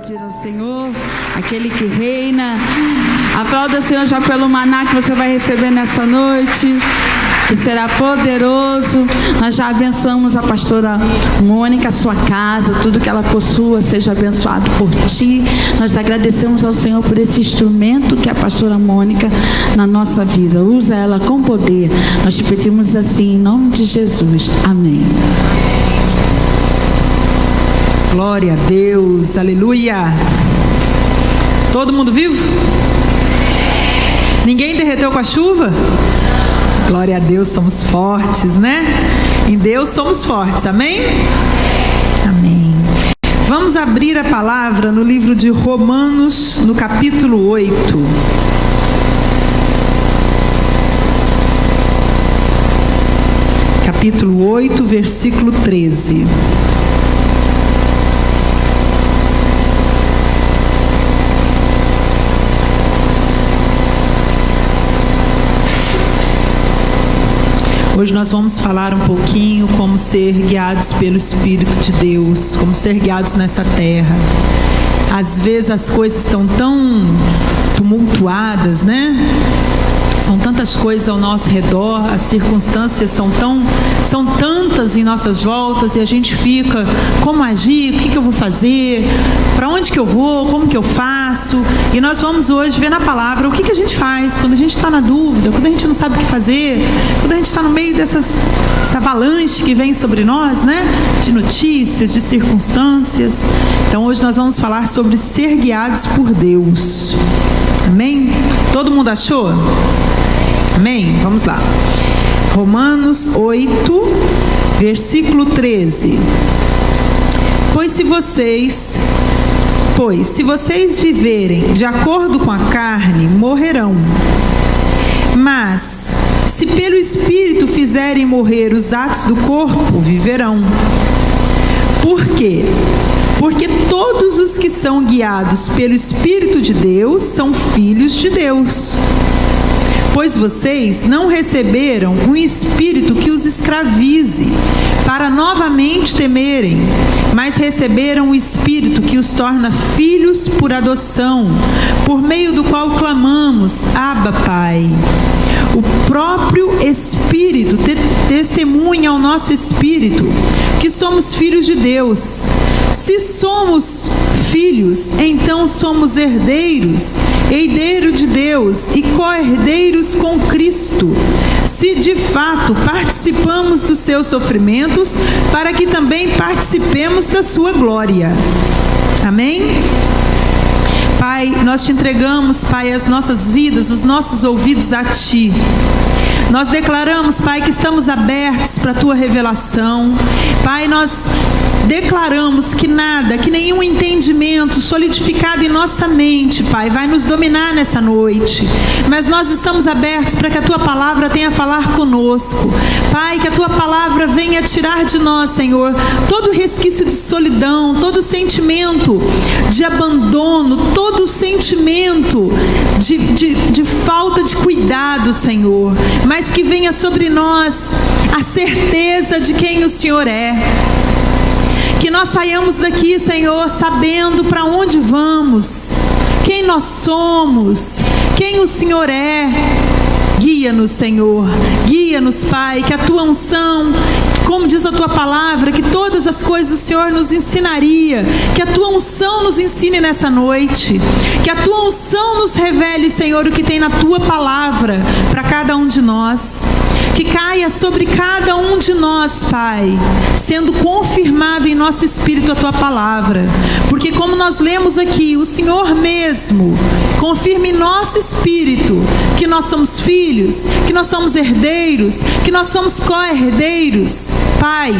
aplaudir ao Senhor, aquele que reina. Aplauda o Senhor já pelo maná que você vai receber nessa noite, que será poderoso. Nós já abençoamos a pastora Mônica, a sua casa, tudo que ela possua seja abençoado por ti. Nós agradecemos ao Senhor por esse instrumento que é a pastora Mônica na nossa vida. Usa ela com poder. Nós te pedimos assim, em nome de Jesus. Amém. Glória a Deus, aleluia. Todo mundo vivo? Ninguém derreteu com a chuva? Glória a Deus, somos fortes, né? Em Deus somos fortes, amém? Amém. Vamos abrir a palavra no livro de Romanos, no capítulo 8. Capítulo 8, versículo 13. Hoje nós vamos falar um pouquinho como ser guiados pelo Espírito de Deus, como ser guiados nessa terra. Às vezes as coisas estão tão tumultuadas, né? São tantas coisas ao nosso redor, as circunstâncias são tantas em nossas voltas e a gente fica, como agir, o que eu vou fazer, para onde que eu vou, como que eu faço? E nós vamos hoje ver na palavra o que a gente faz quando a gente está na dúvida, quando a gente não sabe o que fazer, quando a gente está no meio dessa avalanche que vem sobre nós, né? De notícias, de circunstâncias. Então hoje nós vamos falar sobre ser guiados por Deus. Amém? Todo mundo achou? Amém? Vamos lá. Romanos 8, versículo 13. Pois se vocês viverem de acordo com a carne, morrerão. Mas, se pelo Espírito fizerem morrer os atos do corpo, viverão. Por quê? Porque todos os que são guiados pelo Espírito de Deus são filhos de Deus. Pois vocês não receberam um espírito que os escravize, para novamente temerem, mas receberam o Espírito que os torna filhos por adoção, por meio do qual clamamos, Abba, Pai. O próprio Espírito testemunha ao nosso espírito que somos filhos de Deus. Se somos filhos, então somos herdeiros, herdeiro de Deus e co-herdeiros com Cristo, se de fato participamos dos seus sofrimentos, para que também participemos da sua glória. Amém? Pai, nós te entregamos, Pai, as nossas vidas, os nossos ouvidos a Ti. Nós declaramos, Pai, que estamos abertos para a Tua revelação. Pai, nós declaramos que nada, que nenhum entendimento solidificado em nossa mente, Pai, vai nos dominar nessa noite. Mas nós estamos abertos para que a Tua palavra tenha a falar conosco. Pai, que a Tua palavra venha tirar de nós, Senhor, todo resquício de solidão, todo sentimento de abandono, todo sentimento de falta de cuidado, Senhor. Mas que venha sobre nós a certeza de quem o Senhor é. Que nós saiamos daqui, Senhor, sabendo para onde vamos, quem nós somos, quem o Senhor é. Guia-nos, Senhor, guia-nos, Pai, que a Tua unção, como diz a Tua palavra, que todas as coisas o Senhor nos ensinaria, que a Tua unção nos ensine nessa noite, que a Tua unção nos revele, Senhor, o que tem na Tua palavra para cada um de nós, que caia sobre cada um de nós, Pai, sendo confirmado em nosso espírito a Tua palavra, porque como nós lemos aqui, o Senhor mesmo confirma em nosso espírito que nós somos filhos, que nós somos herdeiros, que nós somos co-herdeiros, Pai,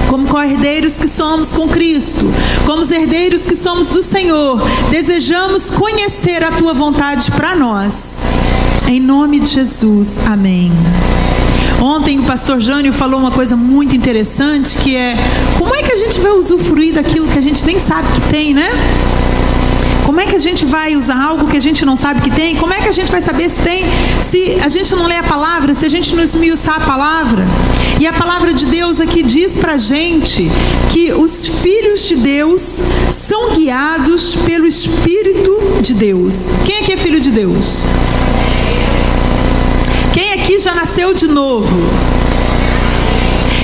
como co-herdeiros que somos com Cristo, como os herdeiros que somos do Senhor. Desejamos conhecer a Tua vontade para nós, em nome de Jesus, amém. Ontem o pastor Jânio falou uma coisa muito interessante, que é, como é que a gente vai usufruir daquilo que a gente nem sabe que tem, né? Como é que a gente vai usar algo que a gente não sabe que tem? Como é que a gente vai saber se tem, se a gente não lê a palavra, se a gente não esmiuçar a palavra? E a palavra de Deus aqui diz pra gente que os filhos de Deus são guiados pelo Espírito de Deus. Quem aqui é filho de Deus? Quem aqui já nasceu de novo?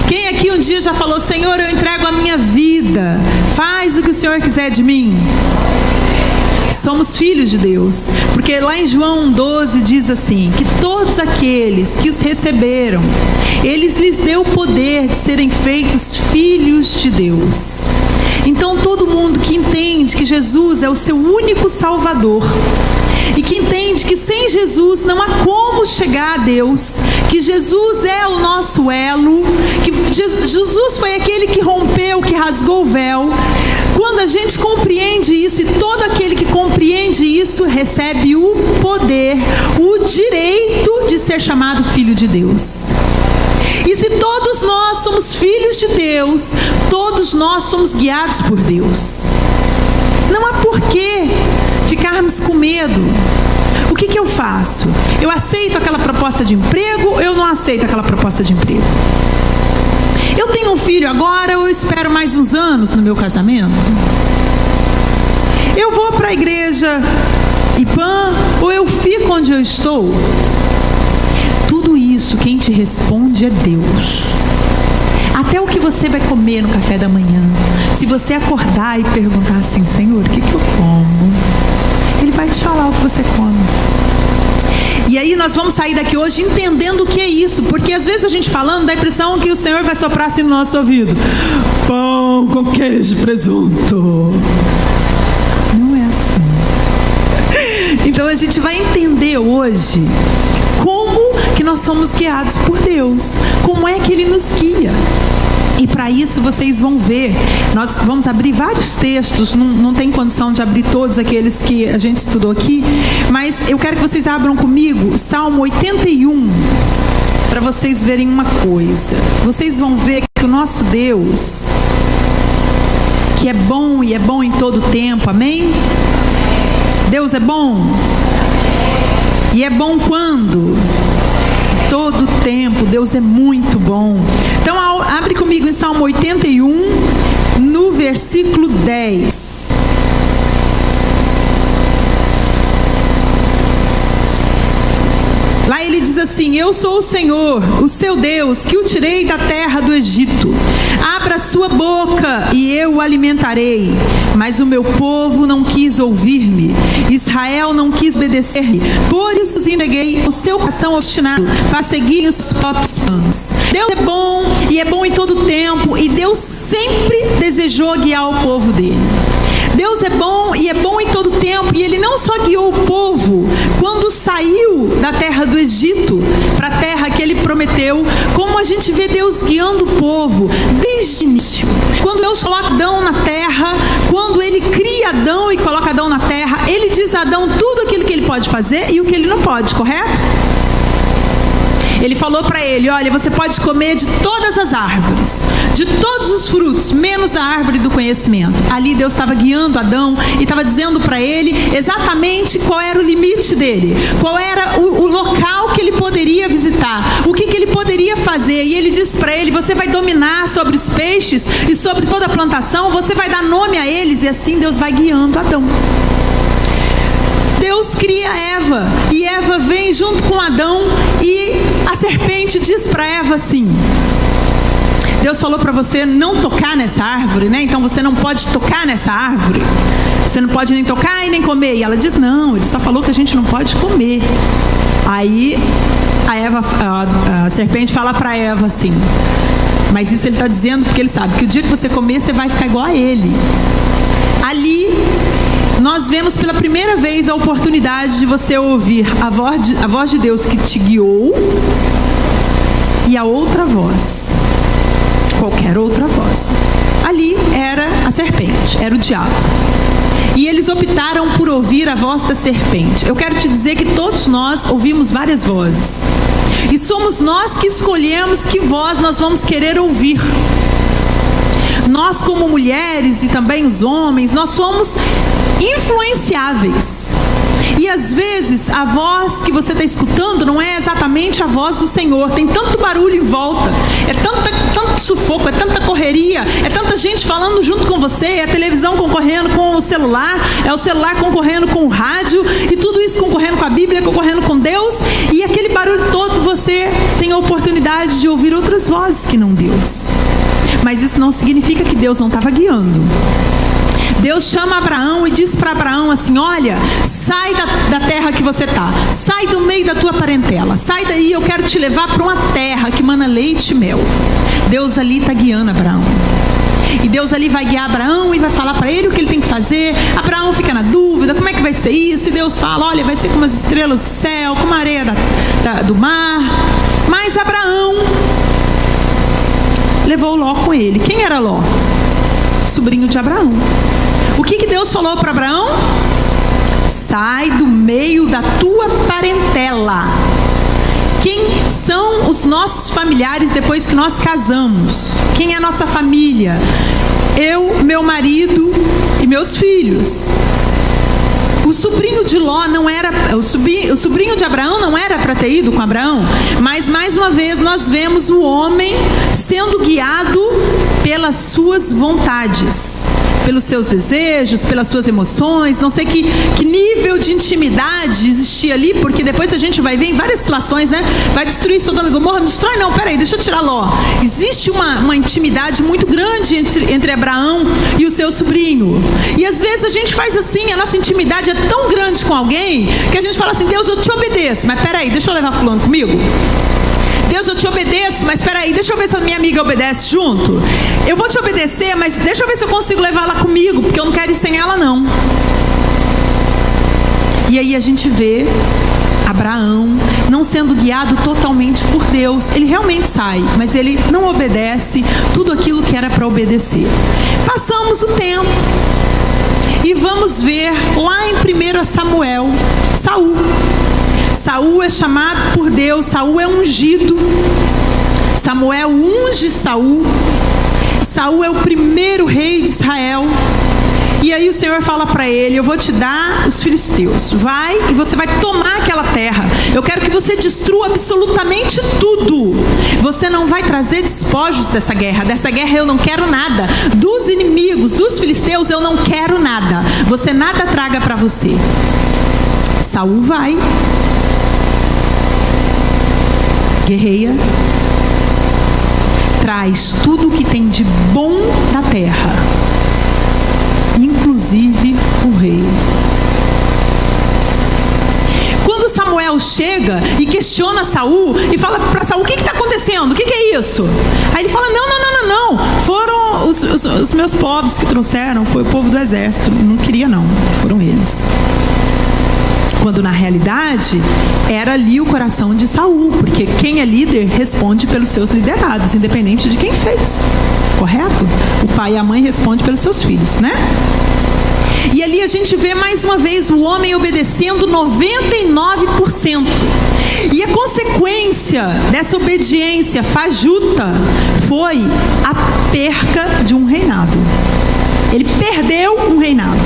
Quem aqui um dia já falou: Senhor, eu entrego a minha vida, faz o que o Senhor quiser de mim? Somos filhos de Deus, porque lá em João 12 diz assim, que todos aqueles que os receberam, eles lhes deu o poder de serem feitos filhos de Deus. Então todo mundo que entende que Jesus é o seu único Salvador, e que entende que sem Jesus não há como chegar a Deus, que Jesus é o nosso elo, que Jesus foi aquele que rompeu, que rasgou o véu. Quando a gente compreende isso, e todo aquele que compreende isso recebe o poder, o direito de ser chamado filho de Deus. E se todos nós somos filhos de Deus, todos nós somos guiados por Deus. Não há porquê ficarmos com medo. O que eu faço? Eu aceito aquela proposta de emprego ou eu não aceito aquela proposta de emprego? Eu tenho um filho agora ou eu espero mais uns anos no meu casamento? Eu vou para a igreja IPAM ou eu fico onde eu estou? Tudo isso quem te responde é Deus. Até o que você vai comer no café da manhã, se você acordar e perguntar assim: Senhor, o que eu como? Ele vai te falar o que você come. E aí nós vamos sair daqui hoje entendendo o que é isso, porque às vezes a gente falando dá a impressão que o Senhor vai soprar assim no nosso ouvido: pão com queijo e presunto. Não é assim. Então a gente vai entender hoje como que nós somos guiados por Deus, como é que Ele nos guia. E para isso vocês vão ver, nós vamos abrir vários textos, não tem condição de abrir todos aqueles que a gente estudou aqui, mas eu quero que vocês abram comigo Salmo 81, para vocês verem uma coisa. Vocês vão ver que o nosso Deus, que é bom e é bom em todo tempo, amém? Deus é bom? E é bom quando? Todo tempo. Deus é muito bom. Então abre comigo em Salmo 81, no versículo 10. Lá ele diz assim: eu sou o Senhor, o seu Deus, que o tirei da terra do Egito. Abra sua boca e eu o alimentarei. Mas o meu povo não quis ouvir-me, Israel não quis obedecer-me. Por isso os entreguei o seu coração obstinado para seguir os próprios planos. Deus é bom e é bom em todo tempo, e Deus sempre desejou guiar o povo dele. Deus é bom e é bom em todo tempo, e Ele não só guiou o povo quando saiu da terra do Egito para a terra que Ele prometeu, como a gente vê Deus guiando o povo desde o início. Quando Deus coloca Adão na terra, quando Ele cria Adão e coloca Adão na terra, Ele diz a Adão tudo aquilo que ele pode fazer e o que ele não pode, correto? Ele falou para ele: olha, você pode comer de todas as árvores, de todos os frutos, menos da árvore do conhecimento. Ali Deus estava guiando Adão e estava dizendo para ele exatamente qual era o limite dele, qual era o local que ele poderia visitar, o que ele poderia fazer. E ele disse para ele: você vai dominar sobre os peixes e sobre toda a plantação, você vai dar nome a eles. E assim Deus vai guiando Adão. Deus cria Eva, e Eva vem junto com Adão, e a serpente diz para Eva assim: Deus falou para você não tocar nessa árvore, né? Então você não pode tocar nessa árvore, você não pode nem tocar e nem comer. E ela diz: não, ele só falou que a gente não pode comer. Aí a serpente fala para Eva assim: mas isso ele está dizendo porque ele sabe que o dia que você comer, você vai ficar igual a ele. Ali nós vemos pela primeira vez a oportunidade de você ouvir a voz de Deus que te guiou, e a outra voz, qualquer outra voz. Ali era a serpente, era o diabo. E eles optaram por ouvir a voz da serpente. Eu quero te dizer que todos nós ouvimos várias vozes, e somos nós que escolhemos que voz nós vamos querer ouvir. Nós, como mulheres, e também os homens, nós somos influenciáveis. E às vezes a voz que você está escutando não é exatamente a voz do Senhor. Tem tanto barulho em volta, é tanto sufoco, é tanta correria, é tanta gente falando junto com você, é a televisão concorrendo com o celular, é o celular concorrendo com o rádio, e tudo isso concorrendo com a Bíblia, concorrendo com Deus, e aquele barulho todo você tem a oportunidade de ouvir outras vozes que não Deus. Mas isso não significa que Deus não estava guiando. Deus chama Abraão e diz para Abraão assim: olha, sai da terra que você está, sai do meio da tua parentela, sai daí, eu quero te levar para uma terra que mana leite e mel. Deus ali está guiando Abraão. E Deus ali vai guiar Abraão e vai falar para ele o que ele tem que fazer. Abraão fica na dúvida, como é que vai ser isso? E Deus fala, olha, vai ser como as estrelas do céu, como a areia do mar. Mas Abraão levou Ló com ele. Quem era Ló? Sobrinho de Abraão. O que Deus falou para Abraão? Sai do meio da tua parentela. Quem são os nossos familiares depois que nós casamos? Quem é a nossa família? Eu, meu marido e meus filhos. O sobrinho de Ló não era, o sobrinho de Abraão não era para ter ido com Abraão, mas mais uma vez nós vemos o homem sendo guiado pelas suas vontades, pelos seus desejos, pelas suas emoções. Não sei que nível de intimidade existia ali, porque depois a gente vai ver em várias situações, né? Vai destruir Sodoma e Gomorra, não destrói não, peraí, deixa eu tirar Ló. Existe uma intimidade muito grande entre Abraão e o seu sobrinho, e às vezes a gente faz assim, a nossa intimidade é tão grande com alguém, que a gente fala assim, Deus, eu te obedeço, mas peraí, deixa eu levar fulano comigo. Deus, eu te obedeço, mas espera aí, deixa eu ver se a minha amiga obedece junto. Eu vou te obedecer, mas deixa eu ver se eu consigo levar ela comigo, porque eu não quero ir sem ela não. E aí a gente vê Abraão não sendo guiado totalmente por Deus. Ele realmente sai, mas ele não obedece tudo aquilo que era para obedecer. Passamos o tempo e vamos ver lá em 1 Samuel, Saul. Saul é chamado por Deus, Saul é ungido. Samuel unge Saul. Saul é o primeiro rei de Israel. E aí o Senhor fala para ele, eu vou te dar os filisteus. Vai e você vai tomar aquela terra. Eu quero que você destrua absolutamente tudo. Você não vai trazer despojos dessa guerra. Dessa guerra eu não quero nada. Dos inimigos, dos filisteus, eu não quero nada. Você nada traga para você. Saul vai. Guerreia, traz tudo o que tem de bom da terra, inclusive o rei. Quando Samuel chega e questiona Saul e fala para Saul, o que está acontecendo? O que é isso? Aí ele fala, não, foram os meus povos que trouxeram, foi o povo do exército, não queria não, foram eles. Quando na realidade era ali o coração de Saul, porque quem é líder responde pelos seus liderados, independente de quem fez, correto? O pai e a mãe respondem pelos seus filhos, né? E ali a gente vê mais uma vez o homem obedecendo 99%. E a consequência dessa obediência fajuta foi a perca de um reinado. Ele perdeu um reinado.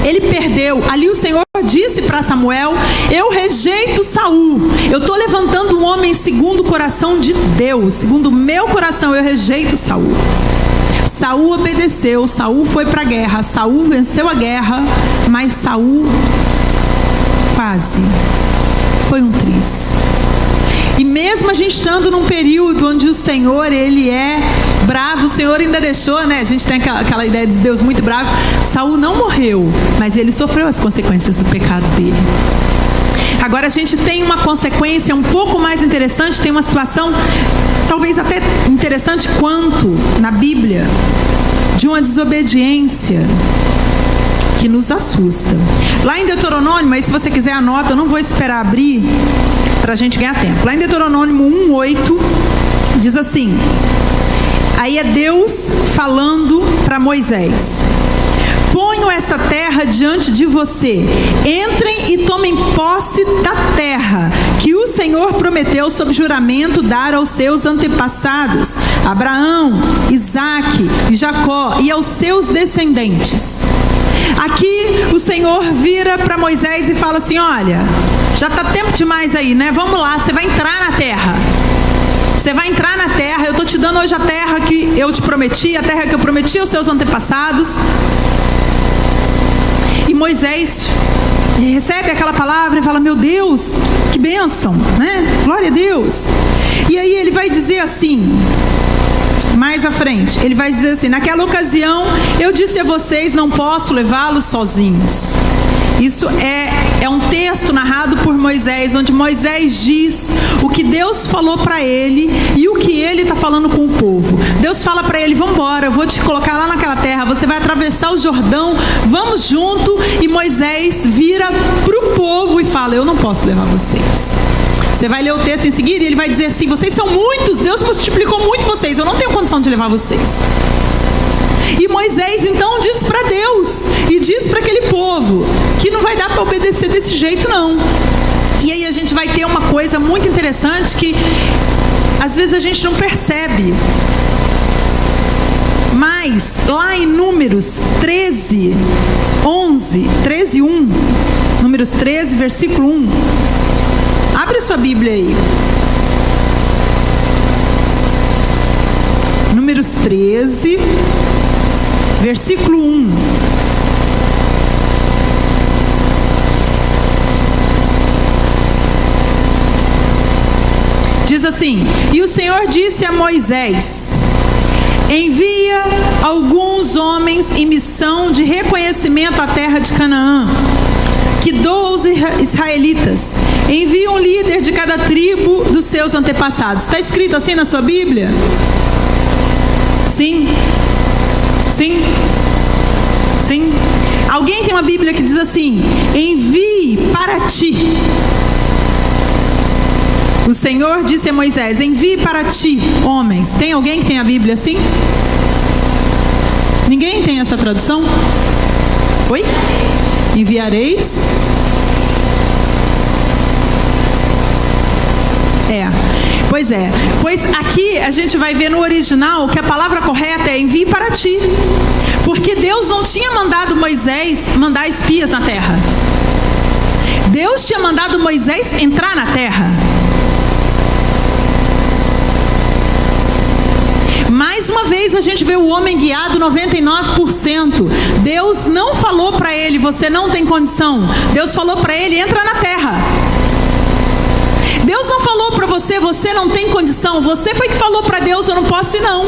Ele perdeu. Ali o Senhor disse para Samuel, eu rejeito Saul. Eu estou levantando um homem segundo o coração de Deus. Segundo o meu coração, eu rejeito Saul. Saul obedeceu, Saul foi para a guerra, Saul venceu a guerra, mas Saul quase foi um triz. E mesmo a gente estando num período onde o Senhor, ele é bravo, o Senhor ainda deixou, né? A gente tem aquela ideia de Deus muito bravo. Saul não morreu, mas ele sofreu as consequências do pecado dele. Agora a gente tem uma consequência um pouco mais interessante, tem uma situação talvez até interessante quanto na Bíblia, de uma desobediência que nos assusta. Lá em Deuteronômio, mas se você quiser anota, eu não vou esperar abrir para a gente ganhar tempo. Lá em Deuteronômio 1:8 diz assim, aí é Deus falando para Moisés, ponho esta terra diante de você, entrem e tomem posse da terra que o Senhor prometeu sob juramento dar aos seus antepassados, Abraão, Isaque e Jacó, e aos seus descendentes. Aqui o Senhor vira para Moisés e fala assim: olha, já está tempo demais aí, né? Vamos lá, você vai entrar na terra. Você vai entrar na terra, eu estou te dando hoje a terra que eu te prometi, a terra que eu prometi aos seus antepassados. E Moisés recebe aquela palavra e fala: meu Deus, que bênção, né? Glória a Deus. E aí ele vai dizer assim, mais à frente, ele vai dizer assim: naquela ocasião eu disse a vocês, não posso levá-los sozinhos. Isso é um texto narrado por Moisés, onde Moisés diz o que Deus falou para ele e o que ele está falando com o povo. Deus fala para ele: vamos embora, eu vou te colocar lá naquela terra, você vai atravessar o Jordão, vamos junto. E Moisés vira para o povo e fala: eu não posso levar vocês. Você vai ler o texto em seguida e ele vai dizer assim: vocês são muitos, Deus multiplicou muito vocês, eu não tenho condição de levar vocês. E Moisés então diz para Deus e diz para aquele povo que não vai dar para obedecer desse jeito não. E aí a gente vai ter uma coisa muito interessante que às vezes a gente não percebe. Mas lá em Números 13, 1, Números 13, versículo 1. Abre sua Bíblia aí. Números 13, versículo 1. Diz assim: e o Senhor disse a Moisés: envia alguns homens em missão de reconhecimento à terra de Canaã, que dou aos israelitas. Envia um líder de cada tribo dos seus antepassados. Está escrito assim na sua Bíblia? Sim? Sim? Sim? Alguém tem uma Bíblia que diz assim: envie para ti. O Senhor disse a Moisés: envie para ti homens. Tem alguém que tem a Bíblia assim? Ninguém tem essa tradução? Oi? Enviareis? Pois é. Pois aqui a gente vai ver no original que a palavra correta é envie para ti. Porque Deus não tinha mandado Moisés mandar espias na terra. Deus tinha mandado Moisés entrar na terra. Mais uma vez a gente vê o homem guiado 99%. Deus não falou para ele: você não tem condição. Deus falou para ele: entra na terra. Deus não falou para você: você não tem condição. Você foi que falou para Deus: eu não posso ir não.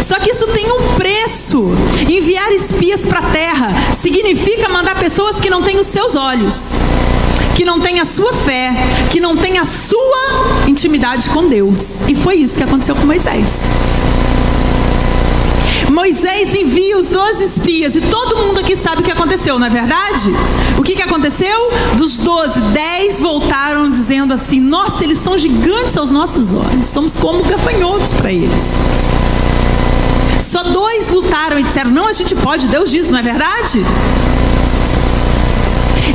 Só que isso tem um preço. Enviar espias para a terra significa mandar pessoas que não têm os seus olhos, que não têm a sua fé, que não têm a sua intimidade com Deus. E foi isso que aconteceu com Moisés. Moisés envia os 12 espias, e todo mundo aqui sabe o que aconteceu, não é verdade? O que aconteceu? Dos 12, 10 voltaram dizendo assim: nossa, eles são gigantes aos nossos olhos, somos como gafanhotos para eles. Só 2 lutaram e disseram: não, a gente pode, Deus diz, não é verdade?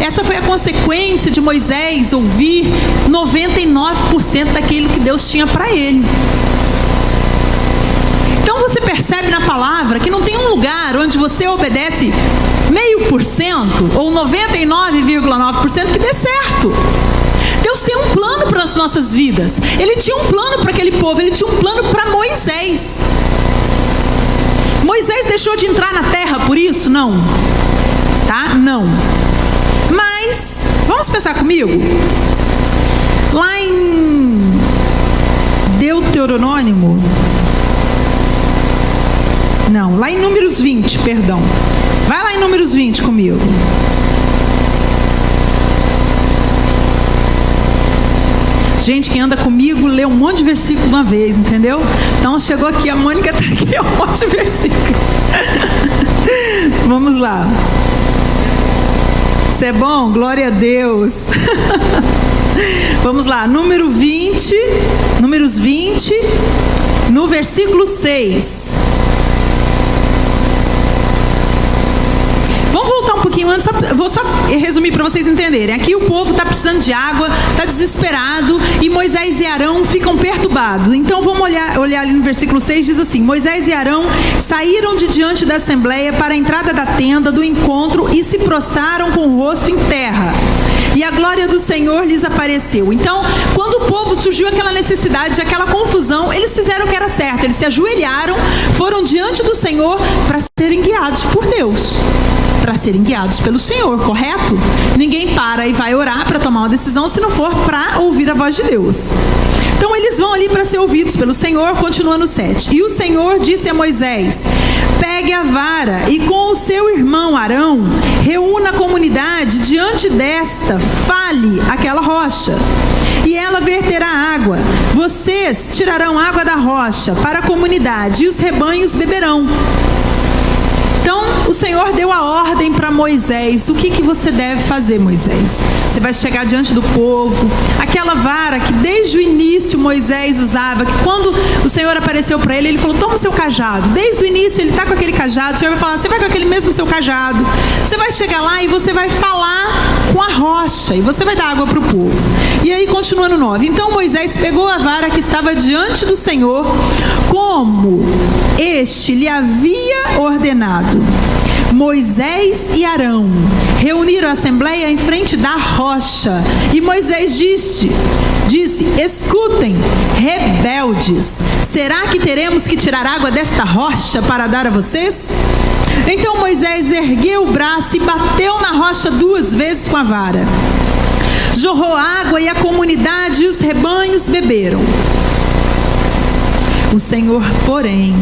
Essa foi a consequência de Moisés ouvir 99% daquilo que Deus tinha para ele. Então você percebe na palavra que não tem um lugar onde você obedece 0,5% ou 99,9% que dê certo. Deus tem um plano para as nossas vidas. Ele tinha um plano para aquele povo, ele tinha um plano para Moisés. Moisés deixou de entrar na terra por isso? Não. Tá? Não. Mas, vamos pensar comigo? Lá em Deuteronômio, não, lá em Números 20, perdão. Vai lá em Números 20 comigo. Gente, quem anda comigo lê um monte de versículo de uma vez, entendeu? Então chegou aqui, a Mônica está aqui, um monte de versículo. Vamos lá. Isso é bom? Glória a Deus. Vamos lá, Números 20, no versículo 6. pouquinho antes, vou só resumir para vocês entenderem. Aqui o povo está precisando de água, está desesperado, e Moisés e Arão ficam perturbados. Então vamos olhar ali no versículo 6, diz assim: Moisés e Arão saíram de diante da assembleia para a entrada da tenda do encontro e se prostraram com o rosto em terra. E a glória do Senhor lhes apareceu. Então, quando o povo surgiu aquela necessidade, aquela confusão, eles fizeram o que era certo. Eles se ajoelharam, foram diante do Senhor para serem guiados por Deus. Para serem guiados pelo Senhor, correto? Ninguém para e vai orar para tomar uma decisão se não for para ouvir a voz de Deus. Então eles vão ali para ser ouvidos pelo Senhor, continuando o 7. E o Senhor disse a Moisés: pegue a vara e com o seu irmão Arão, reúna a comunidade diante desta, fale aquela rocha, e ela verterá água. Vocês tirarão água da rocha para a comunidade, e os rebanhos beberão. Então o Senhor deu a ordem para Moisés. O que você deve fazer, Moisés? Você vai chegar diante do povo, aquela vara que desde o início Moisés usava, que quando o Senhor apareceu para ele, ele falou: toma o seu cajado. Desde o início ele está com aquele cajado. O Senhor vai falar: você vai com aquele mesmo seu cajado. Você vai chegar lá e você vai falar com a rocha, e você vai dar água para o povo. E aí continua no 9. Então Moisés pegou a vara que estava diante do Senhor, como este lhe havia ordenado. Moisés e Arão reuniram a assembleia em frente da rocha, e Moisés disse: escutem, rebeldes, será que teremos que tirar água desta rocha para dar a vocês? Então Moisés ergueu o braço e bateu na rocha 2 vezes com a vara. Jorrou água e a comunidade e os rebanhos beberam. O Senhor, porém,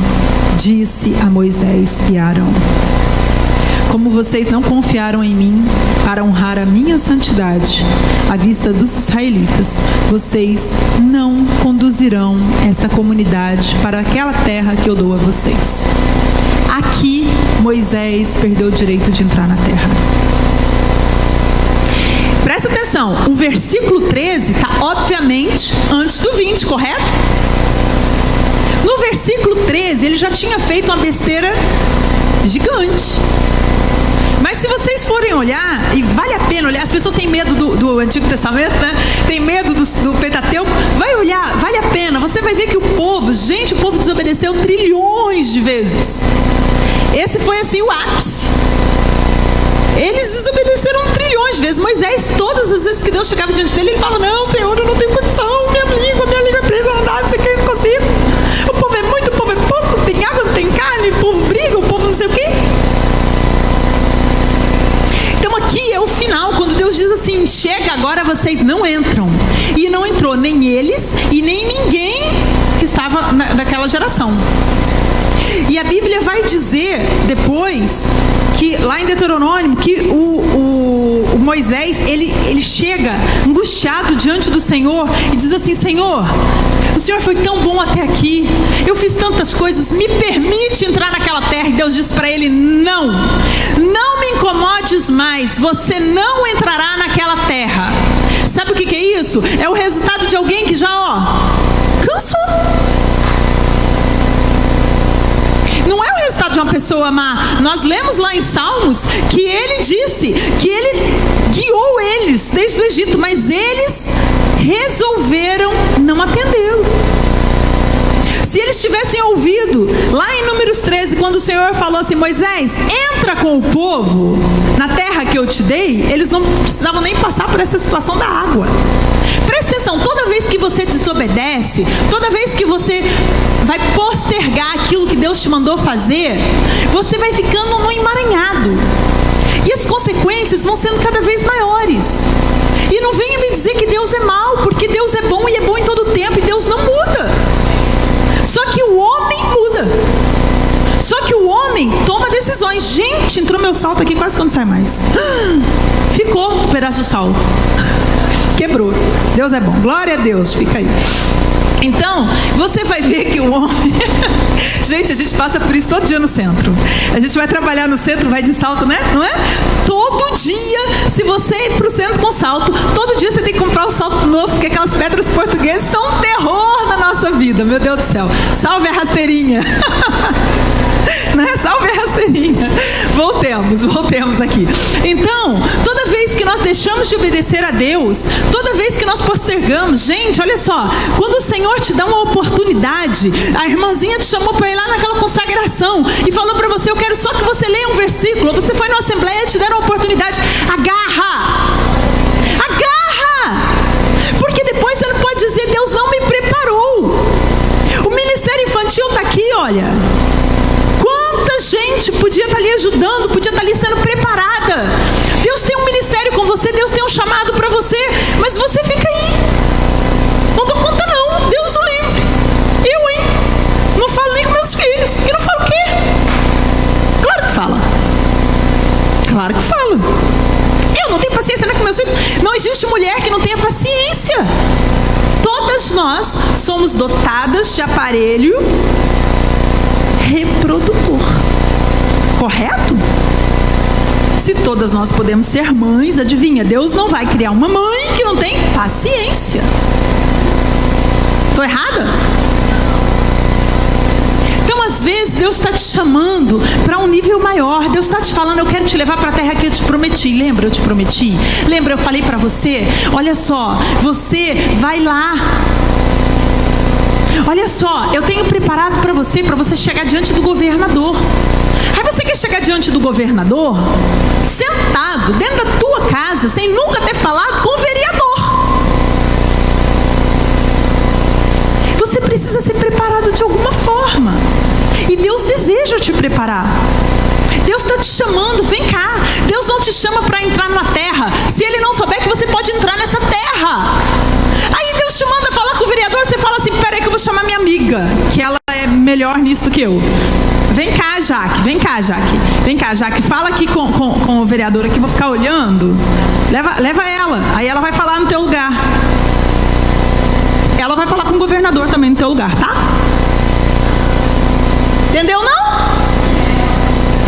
disse a Moisés e Arão: como vocês não confiaram em mim para honrar a minha santidade à vista dos israelitas, vocês não conduzirão esta comunidade para aquela terra que eu dou a vocês. Aqui Moisés perdeu o direito de entrar na terra. Presta atenção, o versículo 13 está obviamente antes do 20, correto? No versículo 13 ele já tinha feito uma besteira gigante. Mas se vocês forem olhar, e vale a pena olhar, as pessoas têm medo do Antigo Testamento, né? Tem medo do Pentateuco, vai olhar, vale a pena. Você vai ver que o povo desobedeceu trilhões de vezes. Esse foi assim o ápice. Eles desobedeceram trilhões de vezes. Moisés, todas as vezes que Deus chegava diante dele, ele falava: não, Senhor, eu não tenho condição, minha língua é presa, não dá, não sei o que, eu não consigo. O povo é muito, o povo é pouco, tem água, não tem carne, o povo briga, o povo não sei o que. Então aqui é o final, quando Deus diz assim: chega, agora vocês não entram. E não entrou nem eles e nem ninguém que estava daquela geração. E a Bíblia vai dizer depois, que lá em Deuteronômio, que o Moisés, ele chega angustiado diante do Senhor e diz assim: Senhor, o Senhor foi tão bom até aqui, eu fiz tantas coisas, me permite entrar naquela terra. E Deus diz para ele: não me incomodes mais, você não entrará naquela terra. Sabe o que é isso? É o resultado de alguém que já cansou. Não é o resultado de uma pessoa má. Nós lemos lá em Salmos que ele disse que ele guiou eles desde o Egito, mas eles resolveram não atendê-lo. Se eles tivessem ouvido lá em Números 13, quando o Senhor falou assim: Moisés, entra com o povo na terra que eu te dei, eles não precisavam nem passar por essa situação da água. Presta atenção, toda vez que você desobedece, toda vez que você vai postergar aquilo que Deus te mandou fazer, você vai ficando no emaranhado. E as consequências vão sendo cada vez maiores. E não venha me dizer que Deus é mau, porque Deus é bom e é bom em todo tempo, e Deus não muda. Só que o homem muda. Só que o homem toma decisões. Gente, entrou meu salto aqui, quase que não sai mais. Ficou um pedaço do salto. Quebrou. Deus é bom. Glória a Deus. Fica aí. Então, você vai ver que o homem... Gente, a gente passa por isso todo dia no centro. A gente vai trabalhar no centro, vai de salto, né? Não é? Todo dia, se você ir pro centro com salto, todo dia você tem que comprar um salto novo, porque aquelas pedras portuguesas são um terror na nossa vida. Meu Deus do céu. Salve a rasteirinha. Né? Salve a rasteirinha. rasteirinha. Voltemos aqui. Então, toda vez que nós deixamos de obedecer a Deus, toda vez que nós postergamos, gente, olha só, quando o Senhor te dá uma oportunidade, a irmãzinha te chamou para ir lá naquela consagração e falou para você, eu quero só que você leia um versículo, você foi na assembleia e te deram uma oportunidade, agarra, porque depois você não pode dizer, Deus não me preparou. O ministério infantil está aqui, olha, quanta gente podia estar ali ajudando, podia estar ali sendo preparada. Deus tem um ministério com você, Deus tem um chamado para você, mas você fica aí, não dou conta não, Deus o livre. Eu, hein? Não falo nem com meus filhos. E não falo o quê? Claro que fala. Claro que fala. Eu não tenho paciência nem com meus filhos. Não existe mulher que não tenha paciência. Todas nós somos dotadas de aparelho reprodutor. Correto? Se todas nós podemos ser mães, adivinha, Deus não vai criar uma mãe que não tem paciência. Estou errada? Então, às vezes, Deus está te chamando para um nível maior. Deus está te falando, eu quero te levar para a terra que eu te prometi. Lembra, eu te prometi? Lembra, eu falei para você? Olha só, você vai lá. Olha só, eu tenho preparado para você chegar diante do governador. Aí você quer chegar diante do governador, sentado, dentro da tua casa, sem nunca ter falado com o vereador. Você precisa ser preparado de alguma forma. E Deus deseja te preparar. Deus está te chamando, vem cá. Deus não te chama para entrar numa terra se Ele não souber que você pode entrar nessa terra. Aí Deus te manda falar com o vereador, você fala assim, peraí que eu vou chamar minha amiga, que ela é melhor nisso do que eu. Vem cá, Jaque, fala aqui com o vereador aqui, vou ficar olhando. Leva ela, aí ela vai falar no teu lugar. Ela vai falar com o governador também no teu lugar, tá? Entendeu não?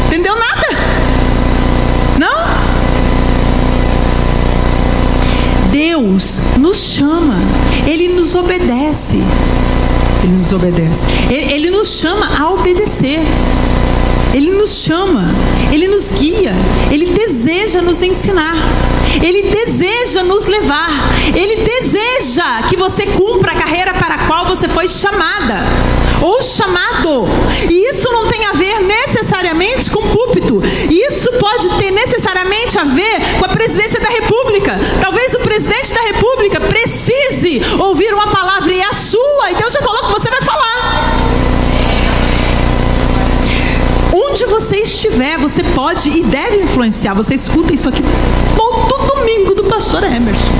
Entendeu nada? Não? Deus nos chama, Ele nos obedece. Ele nos chama a obedecer. Ele nos chama, Ele nos guia, Ele deseja nos ensinar, Ele deseja nos levar, Ele deseja que você cumpra a carreira para a qual você foi chamada ou chamado. E isso não tem a ver necessariamente com púlpito, isso pode ter necessariamente a ver com a presidência da República. Talvez o presidente da República precise ouvir uma palavra e é a sua, e Deus já falou que você vai falar. Onde você estiver, você pode e deve influenciar. Você escuta isso aqui todo domingo do pastor Emerson.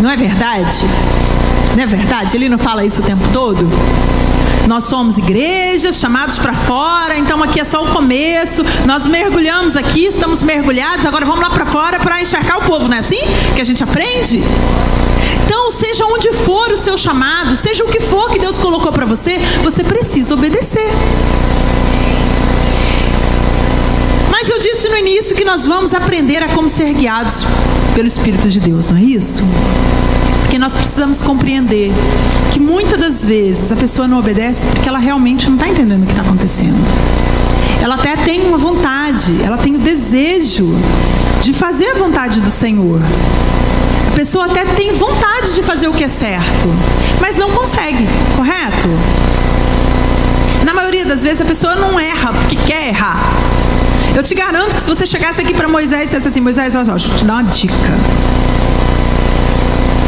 Não é verdade? Não é verdade? Ele não fala isso o tempo todo? Nós somos igrejas, chamados para fora, então aqui é só o começo. Nós mergulhamos aqui, estamos mergulhados, agora vamos lá para fora para encharcar o povo, não é assim que a gente aprende? Então, seja onde for o seu chamado, seja o que for que Deus colocou para você, você precisa obedecer. Mas eu disse no início que nós vamos aprender a como ser guiados pelo Espírito de Deus, não é isso? Porque nós precisamos compreender que muitas das vezes a pessoa não obedece porque ela realmente não está entendendo o que está acontecendo. Ela até tem uma vontade, ela tem o desejo de fazer a vontade do Senhor. A pessoa até tem vontade de fazer o que é certo, mas não consegue, correto? Na maioria das vezes a pessoa não erra porque quer errar. Eu te garanto que se você chegasse aqui para Moisés e dissesse assim, Moisés, deixa eu te dar uma dica.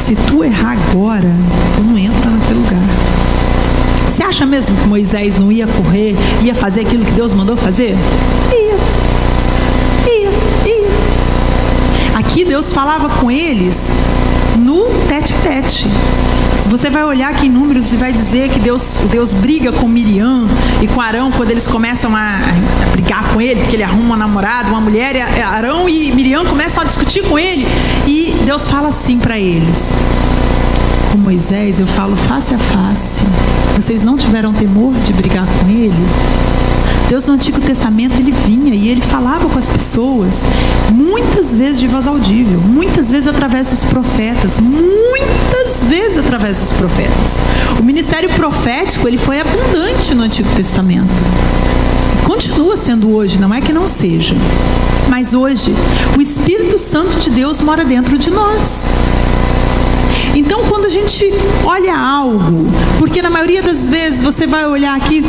Se tu errar agora, tu não entra naquele lugar. Você acha mesmo que Moisés não ia correr, ia fazer aquilo que Deus mandou fazer? Ia. Aqui Deus falava com eles no tete-tete. Você vai olhar aqui em Números e vai dizer que Deus briga com Miriam e com Arão quando eles começam a brigar com ele, porque ele arruma uma namorada, uma mulher, e Arão e Miriam começam a discutir com ele, e Deus fala assim para eles: com Moisés eu falo face a face, vocês não tiveram temor de brigar com ele? Deus no Antigo Testamento ele vinha e ele falava com as pessoas, muitas vezes de voz audível, muitas vezes através dos profetas, muitas vezes através dos profetas. O ministério profético ele foi abundante no Antigo Testamento, continua continua sendo hoje, não é que não seja. Mas hoje, o Espírito Santo de Deus mora dentro de nós. Então, quando a gente olha algo, porque na maioria das vezes você vai olhar aqui,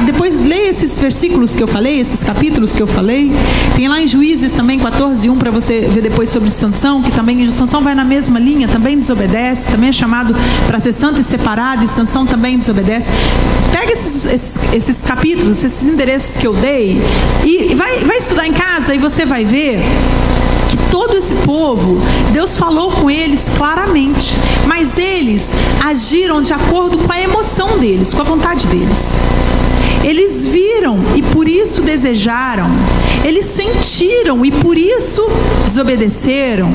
depois leia esses versículos que eu falei, esses capítulos que eu falei. Tem lá em Juízes também 14:1 para você ver depois sobre Sansão, que também Sansão vai na mesma linha, também desobedece, também é chamado para ser santo e separado, e Sansão também desobedece. Pega esses capítulos, esses endereços que eu dei, e vai estudar em casa, e você vai ver que todo esse povo, Deus falou com eles claramente, mas eles agiram de acordo com a emoção deles, com a vontade deles. Eles viram e por isso desejaram. Eles sentiram e por isso desobedeceram.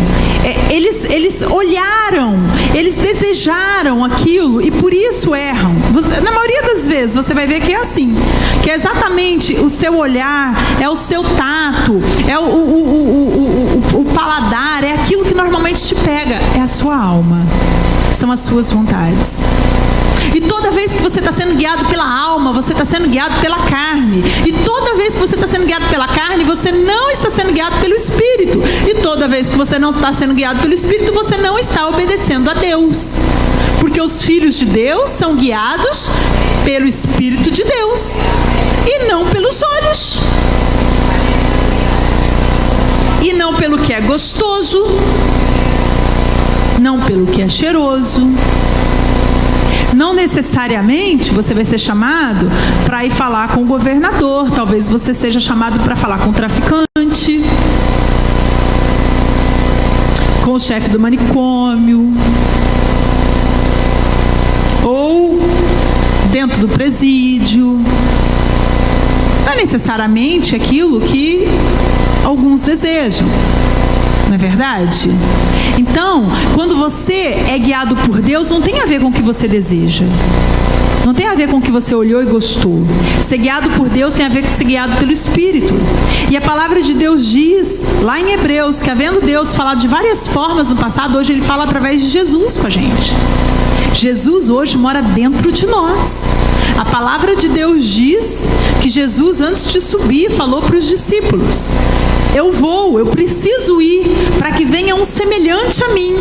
Eles olharam, eles desejaram aquilo e por isso erram. Na maioria das vezes você vai ver que é assim, que é exatamente o seu olhar, é o seu tato, é o paladar, é aquilo que normalmente te pega, é a sua alma, são as suas vontades. E toda vez que você está sendo guiado pela alma, você está sendo guiado pela carne. E toda vez que você está sendo guiado pela carne, você não está sendo guiado pelo Espírito. E toda vez que você não está sendo guiado pelo Espírito, você não está obedecendo a Deus. Porque os filhos de Deus são guiados pelo Espírito de Deus e não pelos olhos. E não pelo que é gostoso, não pelo que é cheiroso. Não necessariamente você vai ser chamado para ir falar com o governador. Talvez você seja chamado para falar com o traficante, com o chefe do manicômio, ou dentro do presídio. Não é necessariamente aquilo que alguns desejam. Não é verdade? Então, quando você é guiado por Deus, não tem a ver com o que você deseja. Não tem a ver com o que você olhou e gostou. Ser guiado por Deus tem a ver com ser guiado pelo Espírito. E a palavra de Deus diz, lá em Hebreus, que havendo Deus falado de várias formas no passado, hoje Ele fala através de Jesus com a gente. Jesus hoje mora dentro de nós. A palavra de Deus diz que Jesus, antes de subir, falou para os discípulos: eu preciso ir para que venha um semelhante a mim.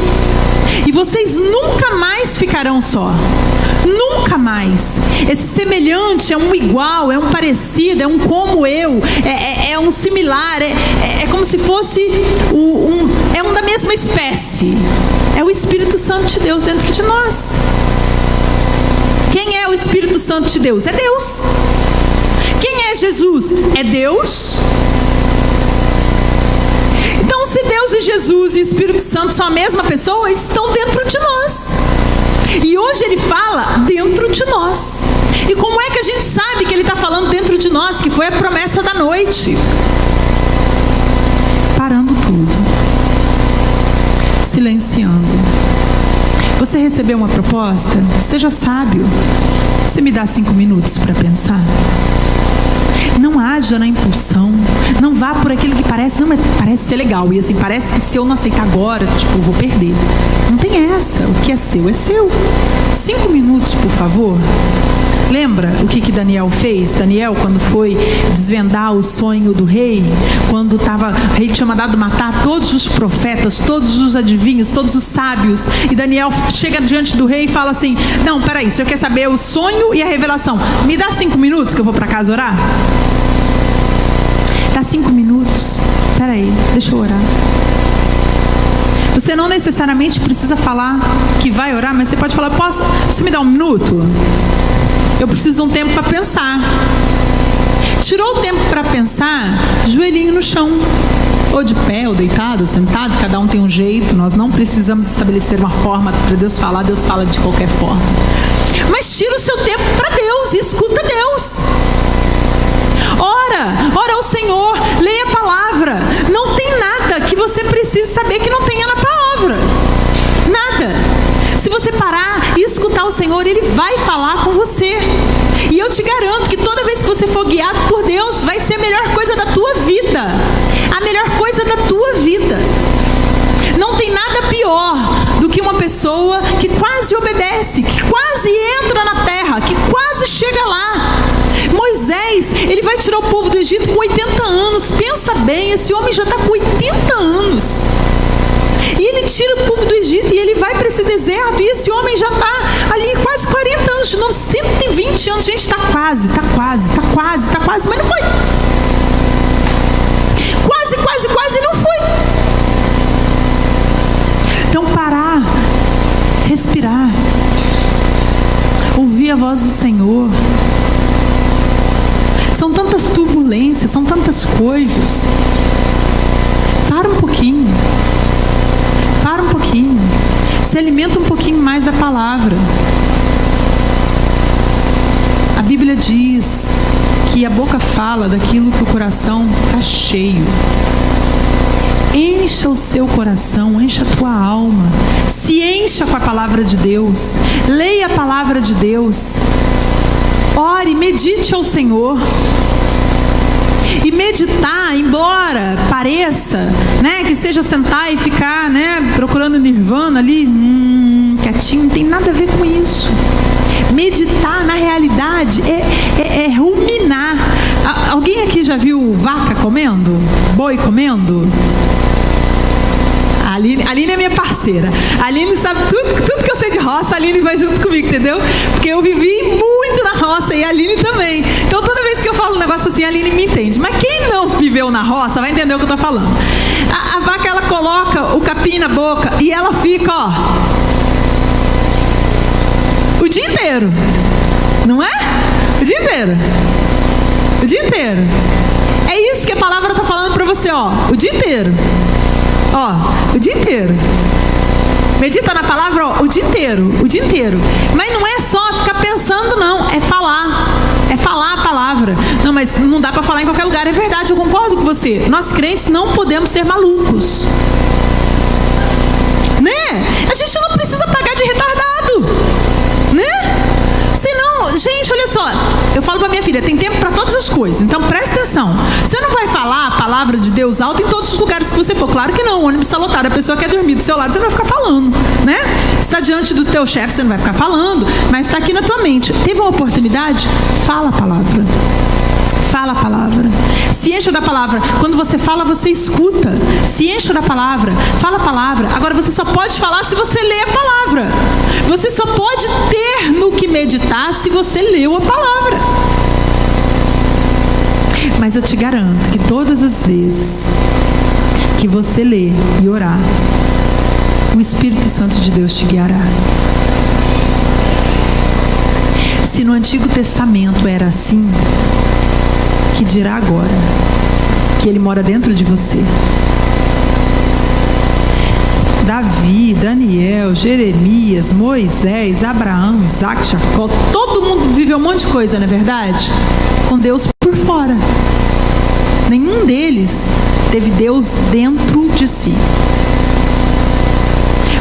E vocês nunca mais ficarão só. Nunca mais. Esse semelhante é um igual, é um parecido, é um como eu, é um similar, é como se fosse é um da mesma espécie. É o Espírito Santo de Deus dentro de nós. Quem é o Espírito Santo de Deus? É Deus. Quem é Jesus? É Deus. Então, se Deus e Jesus e o Espírito Santo são a mesma pessoa, estão dentro de nós. E hoje Ele fala dentro de nós. E como é que a gente sabe que Ele está falando dentro de nós? Que foi a promessa da noite. Parando tudo. Silenciando. Você recebeu uma proposta? Seja sábio. Você me dá 5 minutos para pensar? Não haja na impulsão. Não vá por aquilo que parece ser legal. E assim, parece que se eu não aceitar agora, eu vou perder. Não tem essa. O que é seu, é seu. 5 minutos, por favor. Lembra o que Daniel fez? Daniel, quando foi desvendar o sonho do rei, quando o rei tinha mandado matar todos os profetas, todos os adivinhos, todos os sábios, e Daniel chega diante do rei e fala assim: não, peraí, o senhor quer saber o sonho e a revelação? Me dá 5 minutos que eu vou para casa orar? Dá 5 minutos. Peraí, deixa eu orar. Você não necessariamente precisa falar que vai orar, mas você pode falar: você me dá 1 minuto? Eu preciso de um tempo para pensar. Tirou o tempo para pensar, joelhinho no chão, ou de pé, ou deitado, ou sentado, cada um tem um jeito. Nós não precisamos estabelecer uma forma para Deus fala de qualquer forma. Mas tira o seu tempo para Deus e escuta Deus. Ora ao Senhor, leia a palavra. Não tem nada que você precise saber que não tenha na palavra. Nada. Se você parar e escutar o Senhor, Ele vai falar com você. E eu te garanto que toda vez que você for guiado por Deus, vai ser a melhor coisa da tua vida. A melhor coisa da tua vida. Não tem nada pior do que uma pessoa que quase obedece, que quase entra na terra, que quase chega lá. Moisés Moisés, ele vai tirar o povo do Egito com 80 anos. Pensa bem, esse homem já está com 80 anos. E ele tira o povo do Egito e ele vai para esse deserto. E esse homem já está ali quase 40 anos de novo, 120 anos. Gente, está quase, mas não foi. Quase não foi. Então parar, respirar, ouvir a voz do Senhor. São tantas turbulências, são tantas coisas. Para um pouquinho. Se alimenta um pouquinho mais da palavra. A Bíblia diz que a boca fala daquilo que o coração está cheio. Encha o seu coração, encha a tua alma. Se encha com a palavra de Deus. Leia a palavra de Deus. Ore, medite ao Senhor. E meditar, embora pareça, né, que seja sentar e ficar, né, procurando nirvana ali, quietinho, não tem nada a ver com isso. Meditar, na realidade, é ruminar. Alguém aqui já viu vaca comendo? Boi comendo? A Aline é minha parceira. A Aline sabe tudo que eu sei de roça. A Aline vai junto comigo, entendeu? Porque eu vivi muito na roça e a Aline também. Então toda vez que eu falo um negócio assim, a Aline me entende. Mas quem não viveu na roça vai entender o que eu estou falando. A vaca, ela coloca o capim na boca e ela fica, ó, o dia inteiro. Não é? O dia inteiro. O dia inteiro. É isso que a palavra está falando para você, ó. O dia inteiro. Ó, o dia inteiro. Medita na palavra, ó, o dia inteiro. Mas não é só ficar pensando, não. É falar a palavra. Não, mas não dá para falar em qualquer lugar. É verdade, eu concordo com você. Nós crentes não podemos ser malucos. Né? A gente não precisa pagar de retardado. Né? Senão, gente, olha só. Eu falo pra minha filha, tem tempo para todas as coisas. Então presta atenção. Você não vai falar a palavra de Deus alta em todos os lugares que você for. Claro que não, o ônibus está lotado, a pessoa quer dormir do seu lado, você não vai ficar falando, né? Você está diante do teu chefe, você não vai ficar falando, mas está aqui na tua mente. Teve uma oportunidade? Fala a palavra. Fala a palavra. Se encha da palavra. Quando você fala, você escuta. Se encha da palavra. Fala a palavra. Agora você só pode falar se você lê a palavra. Você só pode ter no que meditar se você leu a palavra. Mas eu te garanto que todas as vezes que você ler e orar, o Espírito Santo de Deus te guiará. Se no Antigo Testamento era assim, que dirá agora que Ele mora dentro de você? Davi, Daniel, Jeremias, Moisés, Abraão, Isaac, Jacó, todo mundo viveu um monte de coisa, não é verdade? Com Deus por fora. Nenhum deles teve Deus dentro de si.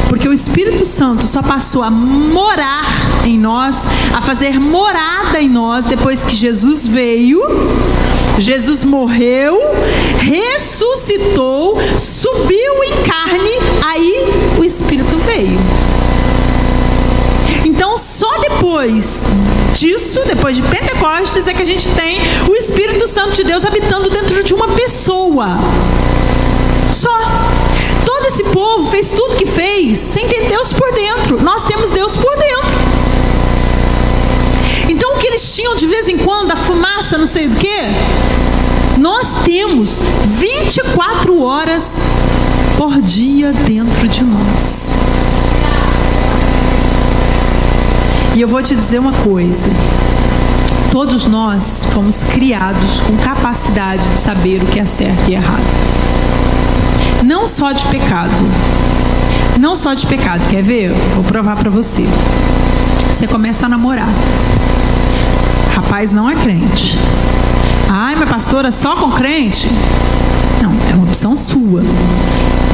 Porque o Espírito Santo só passou a morar em nós, a fazer morada em nós, depois que Jesus veio, Jesus morreu, ressuscitou, subiu em carne, aí o Espírito veio. Então só depois disso, depois de Pentecostes, é que a gente tem o Espírito Santo de Deus habitando dentro de uma pessoa. Só. Todo esse povo fez tudo que fez sem ter Deus por dentro. Nós temos Deus por dentro. Então o que eles tinham de vez em quando, a fumaça, não sei do que, nós temos 24 horas por dia dentro de nós. E eu vou te dizer uma coisa. Todos nós fomos criados com capacidade de saber o que é certo e errado. Não só de pecado. Não só de pecado. Quer ver? Vou provar para você. Você começa a namorar. Rapaz não é crente. Ai, mas pastora, só com crente? Não, é uma opção sua.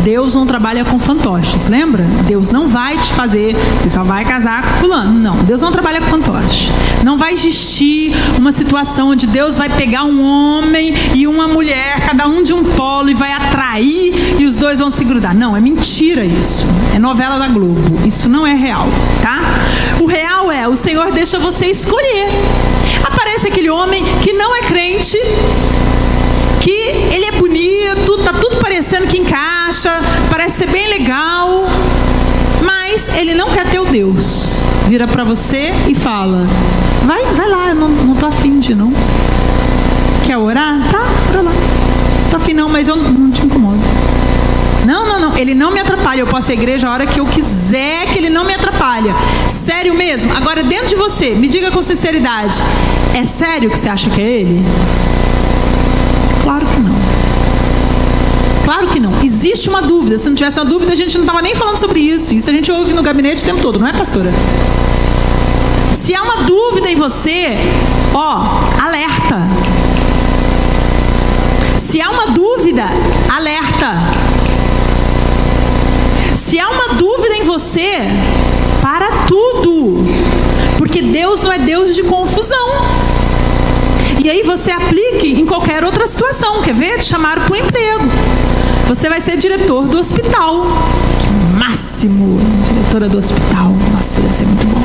Deus não trabalha com fantoches, lembra? Deus não vai te fazer, você só vai casar com fulano. Não, Deus não trabalha com fantoches. Não vai existir uma situação onde Deus vai pegar um homem e uma mulher, cada um de um polo, e vai atrair e os dois vão se grudar. Não, é mentira isso. É novela da Globo. Isso não é real, tá? O real é, o Senhor deixa você escolher. Aparece aquele homem que não é crente, crente que ele é bonito, tá tudo parecendo que encaixa, parece ser bem legal, mas ele não quer ter o Deus. Vira para você e fala: vai lá, eu não tô afim de não. Quer orar? Tá, ora lá. Tô afim não, mas eu não te incomodo. Não, ele não me atrapalha. Eu posso ir à igreja a hora que eu quiser, que ele não me atrapalha. Sério mesmo? Agora, dentro de você, me diga com sinceridade: é sério que você acha que é ele? Claro que não. Claro que não. Existe uma dúvida. Se não tivesse uma dúvida, a gente não estava nem falando sobre isso. Isso a gente ouve no gabinete o tempo todo, não é, pastora? Se há uma dúvida em você, alerta. Se há uma dúvida, alerta. Se há uma dúvida em você, para tudo. Porque Deus não é Deus de confusão. E aí você aplique em qualquer outra situação. Quer ver? Te chamaram por emprego. Você vai ser diretor do hospital. Que máximo! Diretora do hospital. Nossa, deve ser muito bom.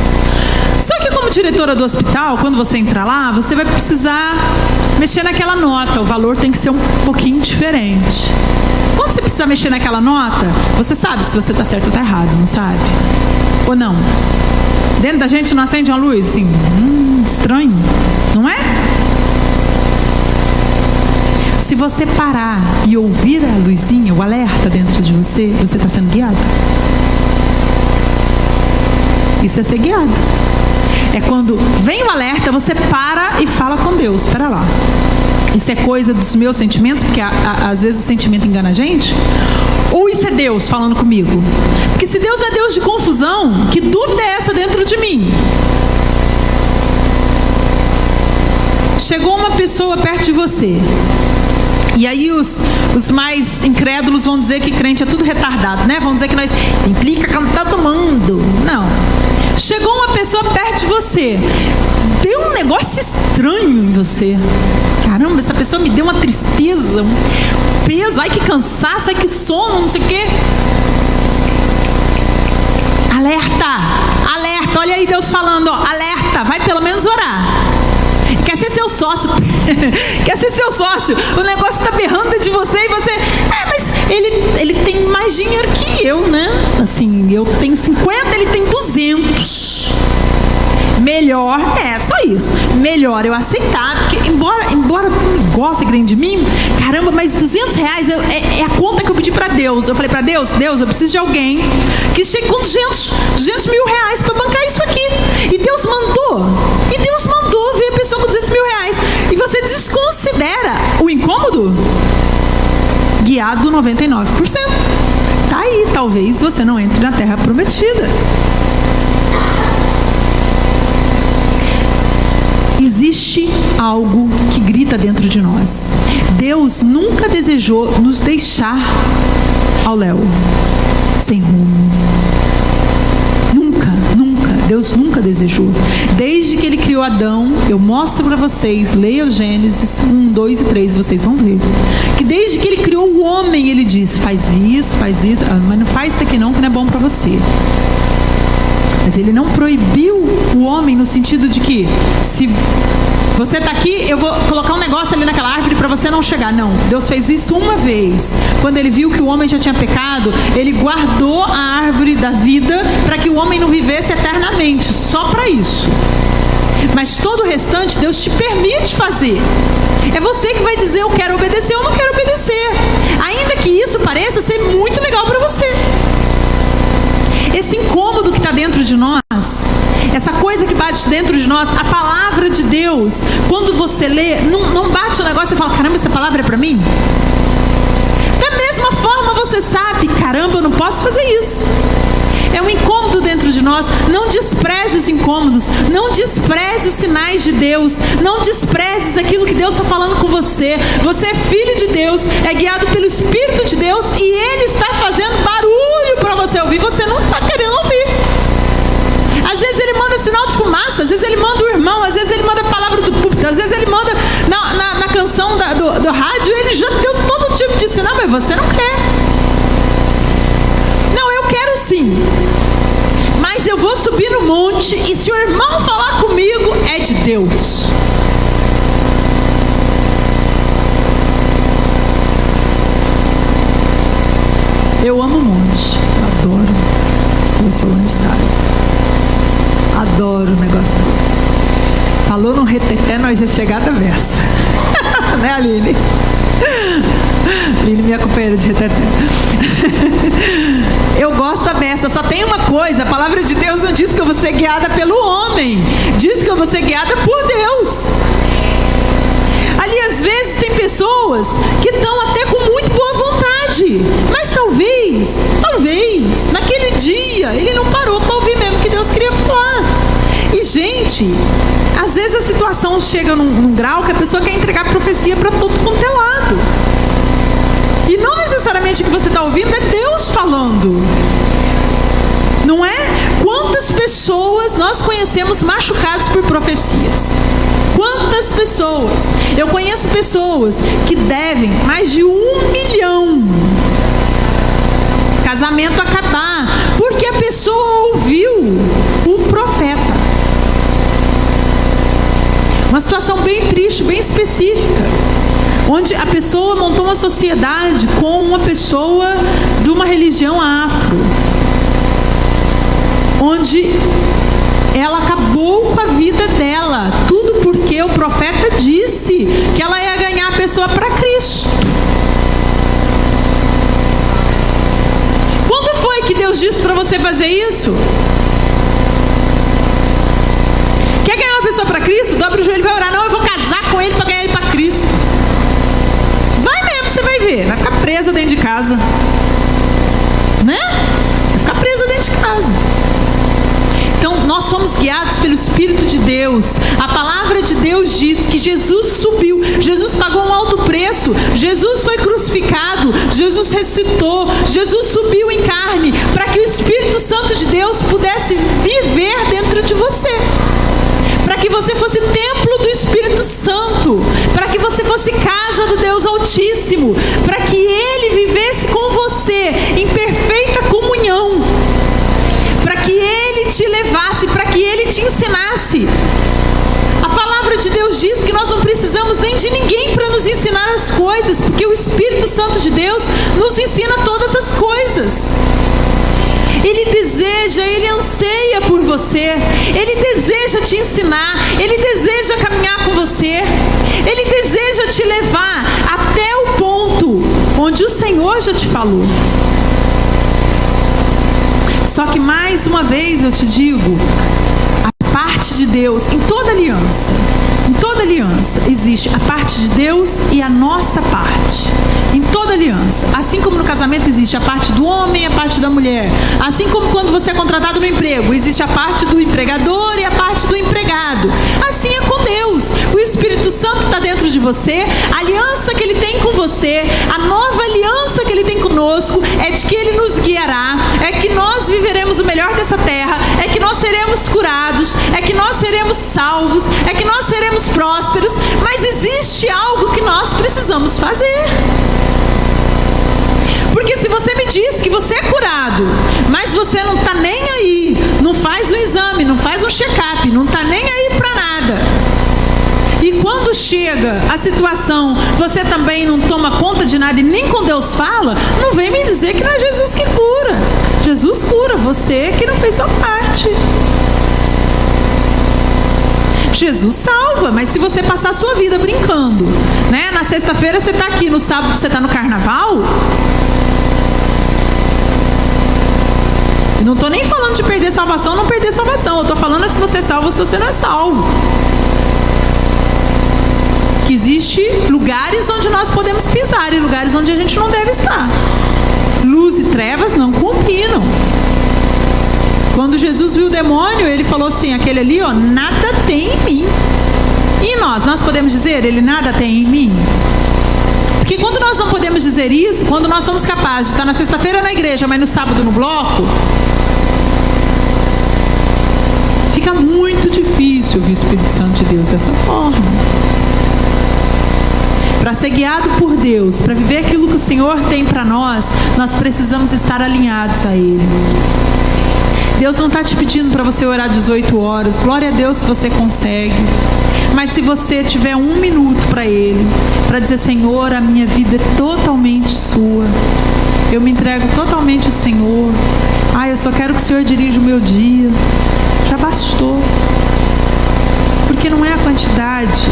Só que como diretora do hospital, quando você entrar lá, você vai precisar mexer naquela nota. O valor tem que ser um pouquinho diferente. Quando você precisa mexer naquela nota, você sabe se você está certo ou está errado, não sabe? Ou não? Dentro da gente não acende uma luz? Assim, estranho, não é? Se você parar e ouvir a luzinha, o alerta dentro de você, você está sendo guiado. Isso é ser guiado. É quando vem o alerta, você para e fala com Deus: espera lá, isso é coisa dos meus sentimentos, porque às vezes o sentimento engana a gente, ou isso é Deus falando comigo? Porque se Deus é Deus de confusão, que dúvida é essa dentro de mim? Chegou uma pessoa perto de você, e aí os mais incrédulos vão dizer que crente é tudo retardado, né? Vão dizer que nós implica com todo mundo. Não. Chegou uma pessoa perto de você, deu um negócio estranho em você. Caramba, essa pessoa me deu uma tristeza, um peso, ai que cansaço, ai que sono, não sei o quê. Alerta, alerta, olha aí Deus falando, alerta, vai pelo menos orar. Quer ser seu sócio, quer ser seu sócio, o negócio está berrando de você e você, mas ele tem mais dinheiro que eu, né? Assim, eu tenho 50, ele tem 200. Melhor, só isso. Melhor eu aceitar, porque embora o negócio é grande de mim, caramba, mas R$200 é a conta que eu pedi para Deus. Eu falei para Deus, eu preciso de alguém que chegue com 200 mil reais para bancar isso aqui. E Deus mandou ver a pessoa com 200 mil reais. E você desconsidera o incômodo? Guiado 99%. Tá aí, talvez você não entre na terra prometida. Existe algo que grita dentro de nós. Deus nunca desejou nos deixar ao léu, sem rumo. Nunca. Deus nunca desejou. Desde que Ele criou Adão, eu mostro para vocês, leia o Gênesis 1, 2 e 3, vocês vão ver. Que desde que Ele criou o homem, Ele disse, faz isso, mas não faz isso aqui não, que não é bom para você. Mas Ele não proibiu o homem no sentido de que, se você está aqui, eu vou colocar um negócio ali naquela árvore para você não chegar. Não, Deus fez isso uma vez. Quando Ele viu que o homem já tinha pecado, Ele guardou a árvore da vida para que o homem não vivesse eternamente, só para isso. Mas todo o restante Deus te permite fazer. É você que vai dizer, eu quero obedecer ou não quero obedecer. Ainda que isso pareça ser muito legal para você. Esse incômodo que está dentro de nós, essa coisa que bate dentro de nós, a palavra de Deus, quando você lê, não bate o negócio e fala, caramba, essa palavra é para mim? Da mesma forma você sabe, caramba, eu não posso fazer isso. É um incômodo dentro de nós. Não despreze os incômodos, não despreze os sinais de Deus, não desprezes aquilo que Deus está falando com você. Você é filho de Deus, é guiado pelo Espírito de Deus e Ele está fazendo barulho para você ouvir, você não está querendo ouvir. Às vezes Ele manda sinal de fumaça, às vezes Ele manda o irmão, às vezes Ele manda a palavra do púlpito, às vezes Ele manda na canção do rádio, Ele já deu todo tipo de sinal, mas você não quer. Não, eu quero sim, mas eu vou subir no monte e se o irmão falar comigo, é de Deus. hoje é chegada beça. Né, Aline? Aline, minha companheira de reteté. Eu gosto da beça. Só tem uma coisa: a palavra de Deus não diz que eu vou ser guiada pelo homem, diz que eu vou ser guiada por Deus. Ali às vezes tem pessoas que estão até com muito boa vontade, mas talvez, naquele dia ele não parou para ouvir mesmo o que Deus queria falar. E gente, às vezes a situação chega num grau que a pessoa quer entregar profecia para todo quanto é lado. E não necessariamente o que você está ouvindo é Deus falando. Não é? Quantas pessoas nós conhecemos machucados por profecias? Quantas pessoas? Eu conheço pessoas que devem mais de 1 milhão. Casamento acabar, porque a pessoa ouviu o profeta. Uma situação bem triste, bem específica, onde a pessoa montou uma sociedade com uma pessoa de uma religião afro, onde ela acabou com a vida dela, tudo porque o profeta disse que ela ia ganhar a pessoa para Cristo. Quando foi que Deus disse para você fazer isso? Quer ganhar uma pessoa para Cristo? Dobra o joelho e vai orar. Não, eu vou casar com ele para ganhar ele para Cristo. Vai mesmo, você vai ver. Vai ficar presa dentro de casa, né? Vai ficar presa dentro de casa. Então, nós somos guiados pelo Espírito de Deus. A palavra de Deus diz que Jesus subiu, Jesus pagou um alto preço, Jesus foi crucificado, Jesus ressuscitou, Jesus subiu em carne, para que o Espírito Santo de Deus pudesse viver dentro de você, para que você fosse templo do Espírito Santo, para que você fosse casa do Deus Altíssimo, para que Ele vivesse com você em perfeita comunhão, para que Ele te levasse, para que Ele te ensinasse. A palavra de Deus diz que nós não precisamos nem de ninguém para nos ensinar as coisas, porque o Espírito Santo de Deus nos ensina todas as coisas. Ele deseja, Ele anseia por você, Ele deseja te ensinar, Ele deseja caminhar com você, Ele deseja te levar até o ponto onde o Senhor já te falou. Só que mais uma vez eu te digo, a parte de Deus, em toda aliança existe a parte de Deus e a nossa parte. Em toda aliança, assim como no casamento existe a parte do homem e a parte da mulher, assim como quando você é contratado no emprego, existe a parte do empregador e a parte do empregado, assim é com Deus. O Espírito Santo está dentro de você, a aliança que Ele tem com você, a nova aliança que Ele tem conosco é de que Ele nos guiará, é que nós viveremos o melhor dessa terra, é que nós seremos curados, é que nós seremos salvos, é que nós seremos prósperos, mas existe algo que nós precisamos fazer. Porque se você me diz que você é curado, mas você não está nem aí, não faz um exame, não faz um check-up, não está nem aí para nada, e quando chega a situação, você também não toma conta de nada e nem com Deus fala, não vem me dizer que não é Jesus que cura. Jesus cura, você que não fez sua parte. Jesus salva, mas se você passar a sua vida brincando, né? Na sexta-feira você está aqui, no sábado você está no carnaval. Não estou nem falando de perder salvação ou não perder salvação. Eu estou falando se você é salvo ou se você não é salvo. Que existe lugares onde nós podemos pisar e lugares onde a gente não deve estar. Luz e trevas não combinam. Quando Jesus viu o demônio, ele falou assim, aquele ali, ó, nada tem em mim. E nós podemos dizer, ele nada tem em mim? Porque quando nós não podemos dizer isso, quando nós somos capazes de estar na sexta-feira na igreja, mas no sábado no bloco, fica muito difícil ouvir o Espírito Santo de Deus dessa forma. Para ser guiado por Deus, para viver aquilo que o Senhor tem para nós, nós precisamos estar alinhados a Ele. Deus não está te pedindo para você orar 18 horas, glória a Deus se você consegue. Mas se você tiver 1 minuto para Ele, para dizer, Senhor, a minha vida é totalmente sua, eu me entrego totalmente ao Senhor, eu só quero que o Senhor dirija o meu dia, já bastou. Porque Porque não é a quantidade.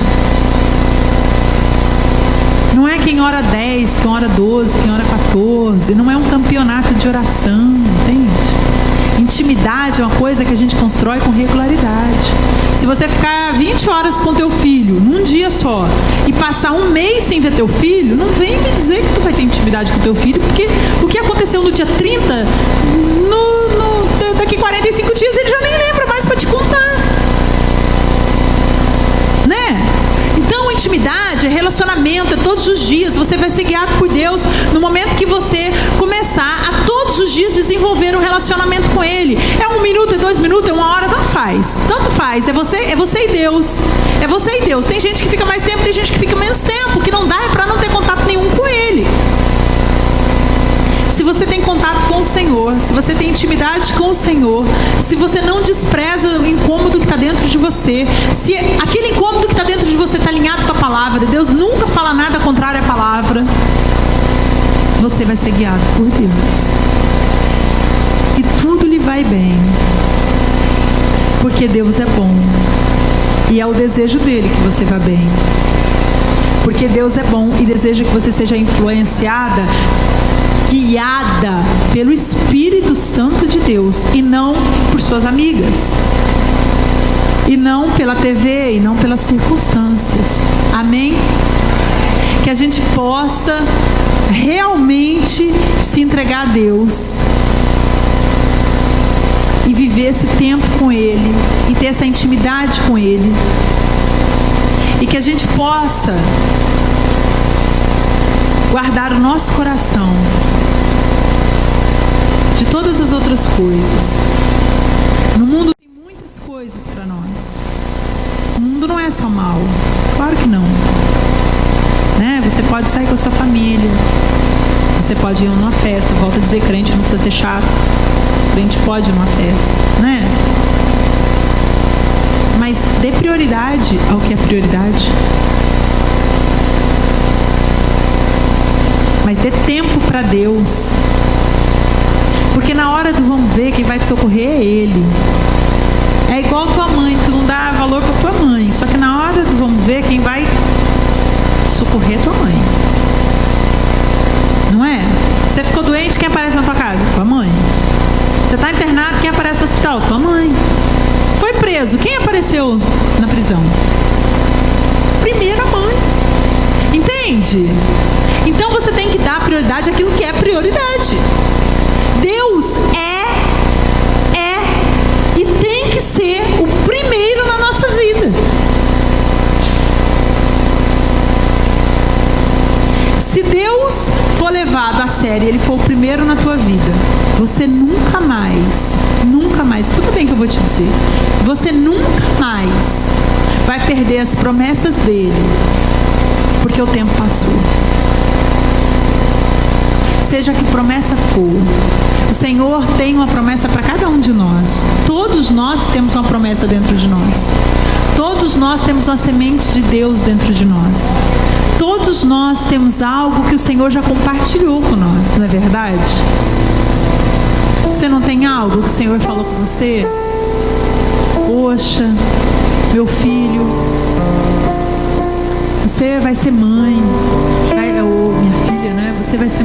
Não é quem ora 10, quem ora 12, quem ora 14. Não é um campeonato de oração, entende? Intimidade é uma coisa que a gente constrói com regularidade. Se você ficar 20 horas com teu filho, num dia só, e passar um mês sem ver teu filho, não vem me dizer que tu vai ter intimidade com teu filho, porque o que aconteceu no dia 30, daqui 45 dias ele já nem lembra mais para te contar. Né? Então, intimidade é relacionamento, é todos os dias. Você vai ser guiado por Deus no momento que você começar a todos os dias desenvolver um relacionamento com Ele. É 1 minuto, é 2 minutos, é 1 hora, tanto faz. Tanto faz. É você e Deus. É você e Deus. Tem gente que fica mais tempo, tem gente que fica menos tempo. O que não dá é para não ter contato nenhum com Ele. Se você tem contato com o Senhor, se você tem intimidade com o Senhor, se você não despreza o incômodo que está dentro de você, se aquele incômodo que está dentro de você está alinhado com a palavra, Deus nunca fala nada contrário à palavra, você vai ser guiado por Deus. E tudo lhe vai bem. Porque Deus é bom. E é o desejo dele que você vá bem. Porque Deus é bom e deseja que você seja influenciada, guiada pelo Espírito Santo de Deus e não por suas amigas, e não pela TV, e não pelas circunstâncias. Amém? Que a gente possa realmente se entregar a Deus e viver esse tempo com Ele e ter essa intimidade com Ele, e que a gente possa guardar o nosso coração de todas as outras coisas. No mundo tem muitas coisas para nós. O mundo não é só mal. Claro que não. Né? Você pode sair com a sua família. Você pode ir numa festa. Volto a dizer, crente não precisa ser chato. Crente pode ir numa festa. Né? Mas dê prioridade ao que é prioridade. Mas dê tempo para Deus. Porque na hora do vamos ver, quem vai te socorrer é Ele. É igual tua mãe, tu não dá valor para tua mãe. Só que na hora do vamos ver, quem vai socorrer é tua mãe. Não é? Você ficou doente, quem aparece na tua casa? Tua mãe. Você está internado, quem aparece no hospital? Tua mãe. Foi preso, quem apareceu na prisão? Primeiro a mãe. Entende? Então você tem que dar prioridade àquilo que é prioridade. Deus é e tem que ser o primeiro na nossa vida. Se Deus for levado a sério, Ele for o primeiro na tua vida, você nunca mais, escuta bem o que eu vou te dizer, você nunca mais vai perder as promessas dEle, porque o tempo passou. Seja que promessa for, o Senhor tem uma promessa para cada um de nós. Todos nós temos uma promessa dentro de nós. Todos nós temos uma semente de Deus dentro de nós. Todos nós temos algo que o Senhor já compartilhou com nós, não é verdade? Você não tem algo que o Senhor falou com você? Poxa, meu filho, você vai ser mãe, ou minha filha, né? Você vai ser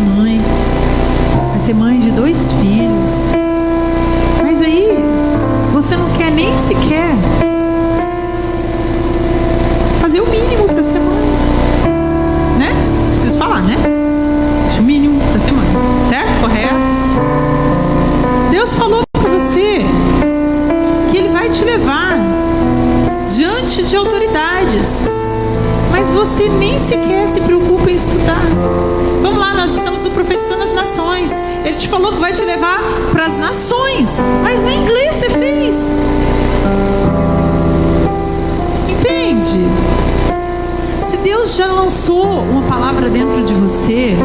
mãe de 2 filhos. Mas aí, você não quer nem sequer fazer o mínimo para ser mãe, né? Preciso falar, né? O mínimo para ser mãe, certo? Correto? Deus falou para você que Ele vai te levar diante de autoridades, mas você nem sequer se preocupa em estudar. Vamos lá, nós estamos no Profetizando as Nações. Ele te falou que vai te levar para as nações, mas nem inglês você fez. Entende? Se Deus já lançou uma palavra dentro de você,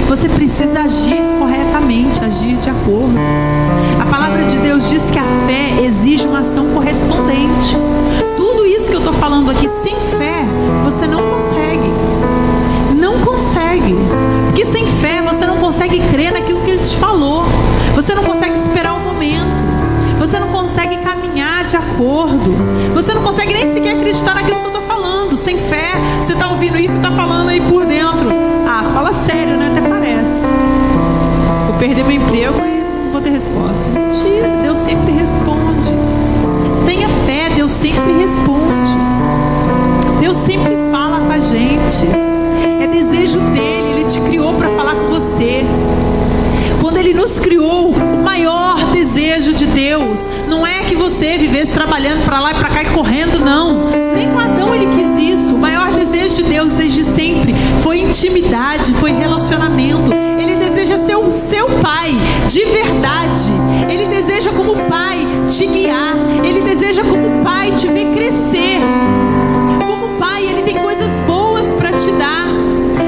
você precisa agir corretamente, agir de acordo. A palavra de Deus diz que a fé exige uma ação correspondente. Tudo isso que eu estou falando aqui, sem fé, você não consegue. Não consegue. Porque sem fé você não consegue crer naquilo que Ele te falou. Você não consegue esperar o momento. Você não consegue caminhar de acordo. acreditar naquilo que eu estou falando. Sem fé, você está ouvindo isso e está falando aí por dentro. Ah, fala sério, né? Até parece. Vou perder meu emprego e não vou ter resposta. Mentira, Deus sempre responde. Tenha fé, Deus sempre responde. Deus sempre fala com a gente. É desejo dele, ele te criou para falar com você. Quando ele nos criou, o maior desejo de Deus não é que você vivesse trabalhando para lá e para cá e correndo, não. Nem com Adão ele quis isso. O maior desejo de Deus desde sempre foi intimidade, foi relacionamento. Ele deseja ser o seu pai de verdade. Ele deseja como pai te guiar. Ele deseja como pai te ver crescer. Como pai, ele tem coisas boas para te dar.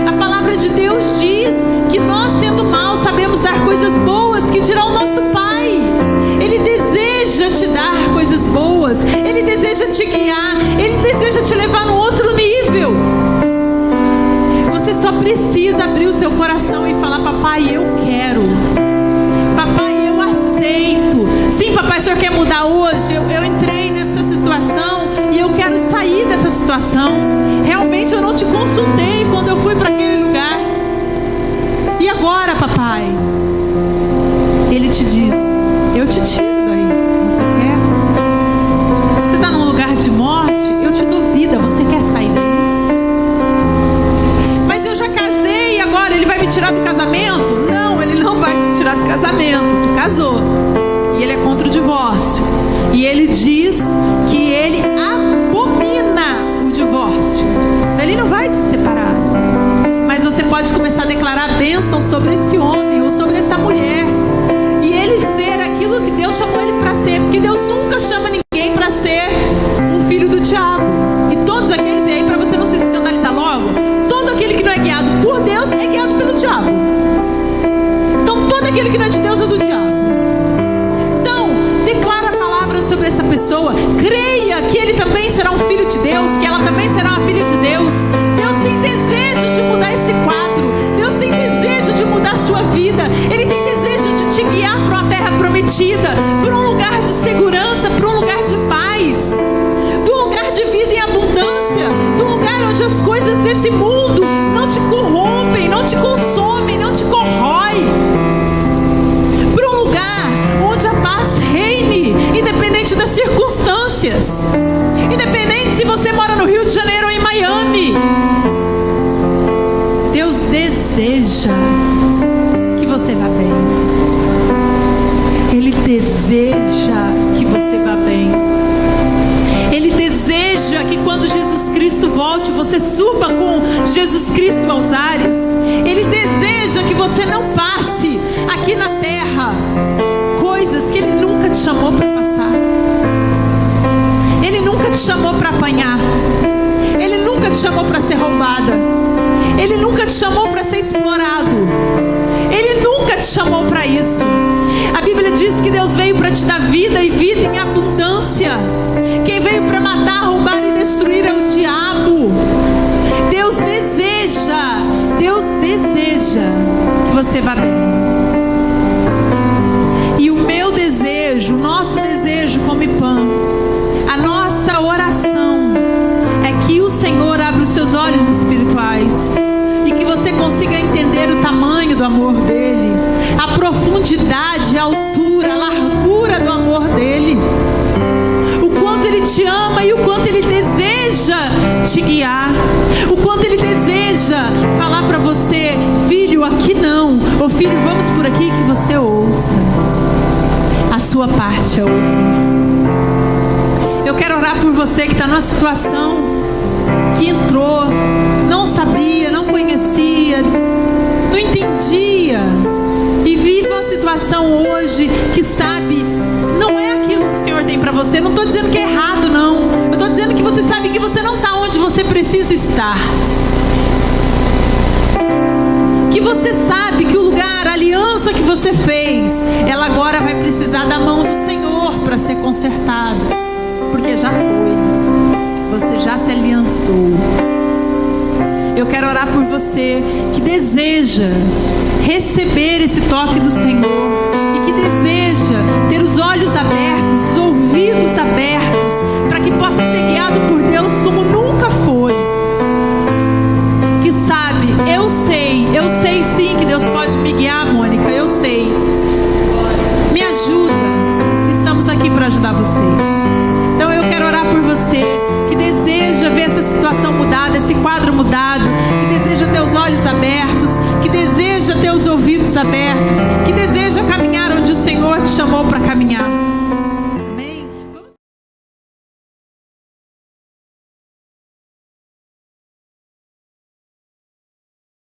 A palavra de Deus diz que nós, sendo maus, sabemos dar coisas boas, que dirá o nosso pai. Ele deseja te dar coisas boas. Ele deseja te guiar. Ele deseja te levar num outro nível. Você só precisa abrir o seu coração e falar: papai, eu quero. Papai, eu aceito. Sim, papai, o senhor quer mudar hoje? Eu entrei nessa situação e eu quero sair dessa situação. Realmente eu não te consultei quando eu fui para aquele lugar. E agora, papai? Ele te diz: eu te tiro daí. Você quer? Você está num lugar de morte? Eu te dou vida. Você quer sair daí? Mas eu já casei e agora ele vai me tirar do casamento? Não, ele não vai te tirar do casamento. Tu casou. E ele é contra o divórcio. E ele diz que ele abomina o divórcio. Ele não vai te separar. Mas você pode começar a declarar bênção sobre esse homem ou sobre essa mulher. E ele ser aquilo que Deus chamou ele para ser. Porque Deus nunca chama ninguém para ser um filho do diabo. E todos aqueles, e aí para você não se escandalizar logo, todo aquele que não é guiado por Deus é guiado pelo diabo. Então todo aquele que não é de Deus é do diabo. Então, declara a palavra sobre essa pessoa. Creia que ele também será um filho de Deus, que ela também será uma filha de Deus. Deus tem desejo de mudar esse quadro. Deus tem desejo de mudar a sua vida. Ele tem desejo de te guiar para uma terra prometida, para um lugar de segurança, para um lugar de paz, para um lugar de vida em abundância, para um lugar onde as coisas desse mundo não te corrompem, não te consomem, não te corrói, para um lugar onde a paz reine, independente das circunstâncias, independente se você mora no Rio de Janeiro ou em Miami. Deus deseja que você vá bem. Ele deseja que você vá bem. Ele deseja que quando Jesus Cristo volte, você suba com Jesus Cristo aos ares. Ele deseja que você não passe aqui na terra coisas que Ele nunca te chamou para passar. Ele nunca te chamou para apanhar. Ele nunca te chamou para ser roubada. Ele nunca te chamou para ser explorado. Ele nunca te chamou para isso. A Bíblia diz que Deus veio para te dar vida e vida em abundância. Quem veio para matar, roubar e destruir é o diabo. Deus deseja que você vá bem. E o meu desejo, o nosso desejo como IPAM, a nossa oração é que o Senhor abra os seus olhos espirituais e que você consiga entender o tamanho do amor dele, a profundidade, a altura, a largura do amor dele, o quanto ele te ama e o quanto ele deseja te guiar, o quanto ele deseja falar para você: filho, aqui não, ou filho, vamos por aqui, que você ouça. A sua parte é ouvir. Eu quero orar por você que está numa situação que entrou, não sabia, não conhecia, não entendia, e vive uma situação hoje que sabe, não é aquilo que o Senhor tem para você. Não estou dizendo que é errado, não. Eu estou dizendo que você sabe que você não está onde você precisa estar. Que você sabe que o lugar, a aliança que você fez, ela agora vai precisar da mão do Senhor para ser consertada. Porque já foi. Você já se aliançou. Eu quero orar por você que deseja receber esse toque do Senhor e que deseja ter os olhos abertos, os ouvidos abertos, para que possa possa ser guiado por Deus como nunca foi. Que sabe, eu sei sim que Deus pode me guiar, Mônica, eu sei. Me ajuda, estamos aqui para ajudar vocês. Então eu quero orar por você que deseja ver essa situação mudada, esse quadro mudado, que deseja ter os olhos abertos, que deseja ter os ouvidos abertos, que deseja caminhar onde o Senhor te chamou para caminhar.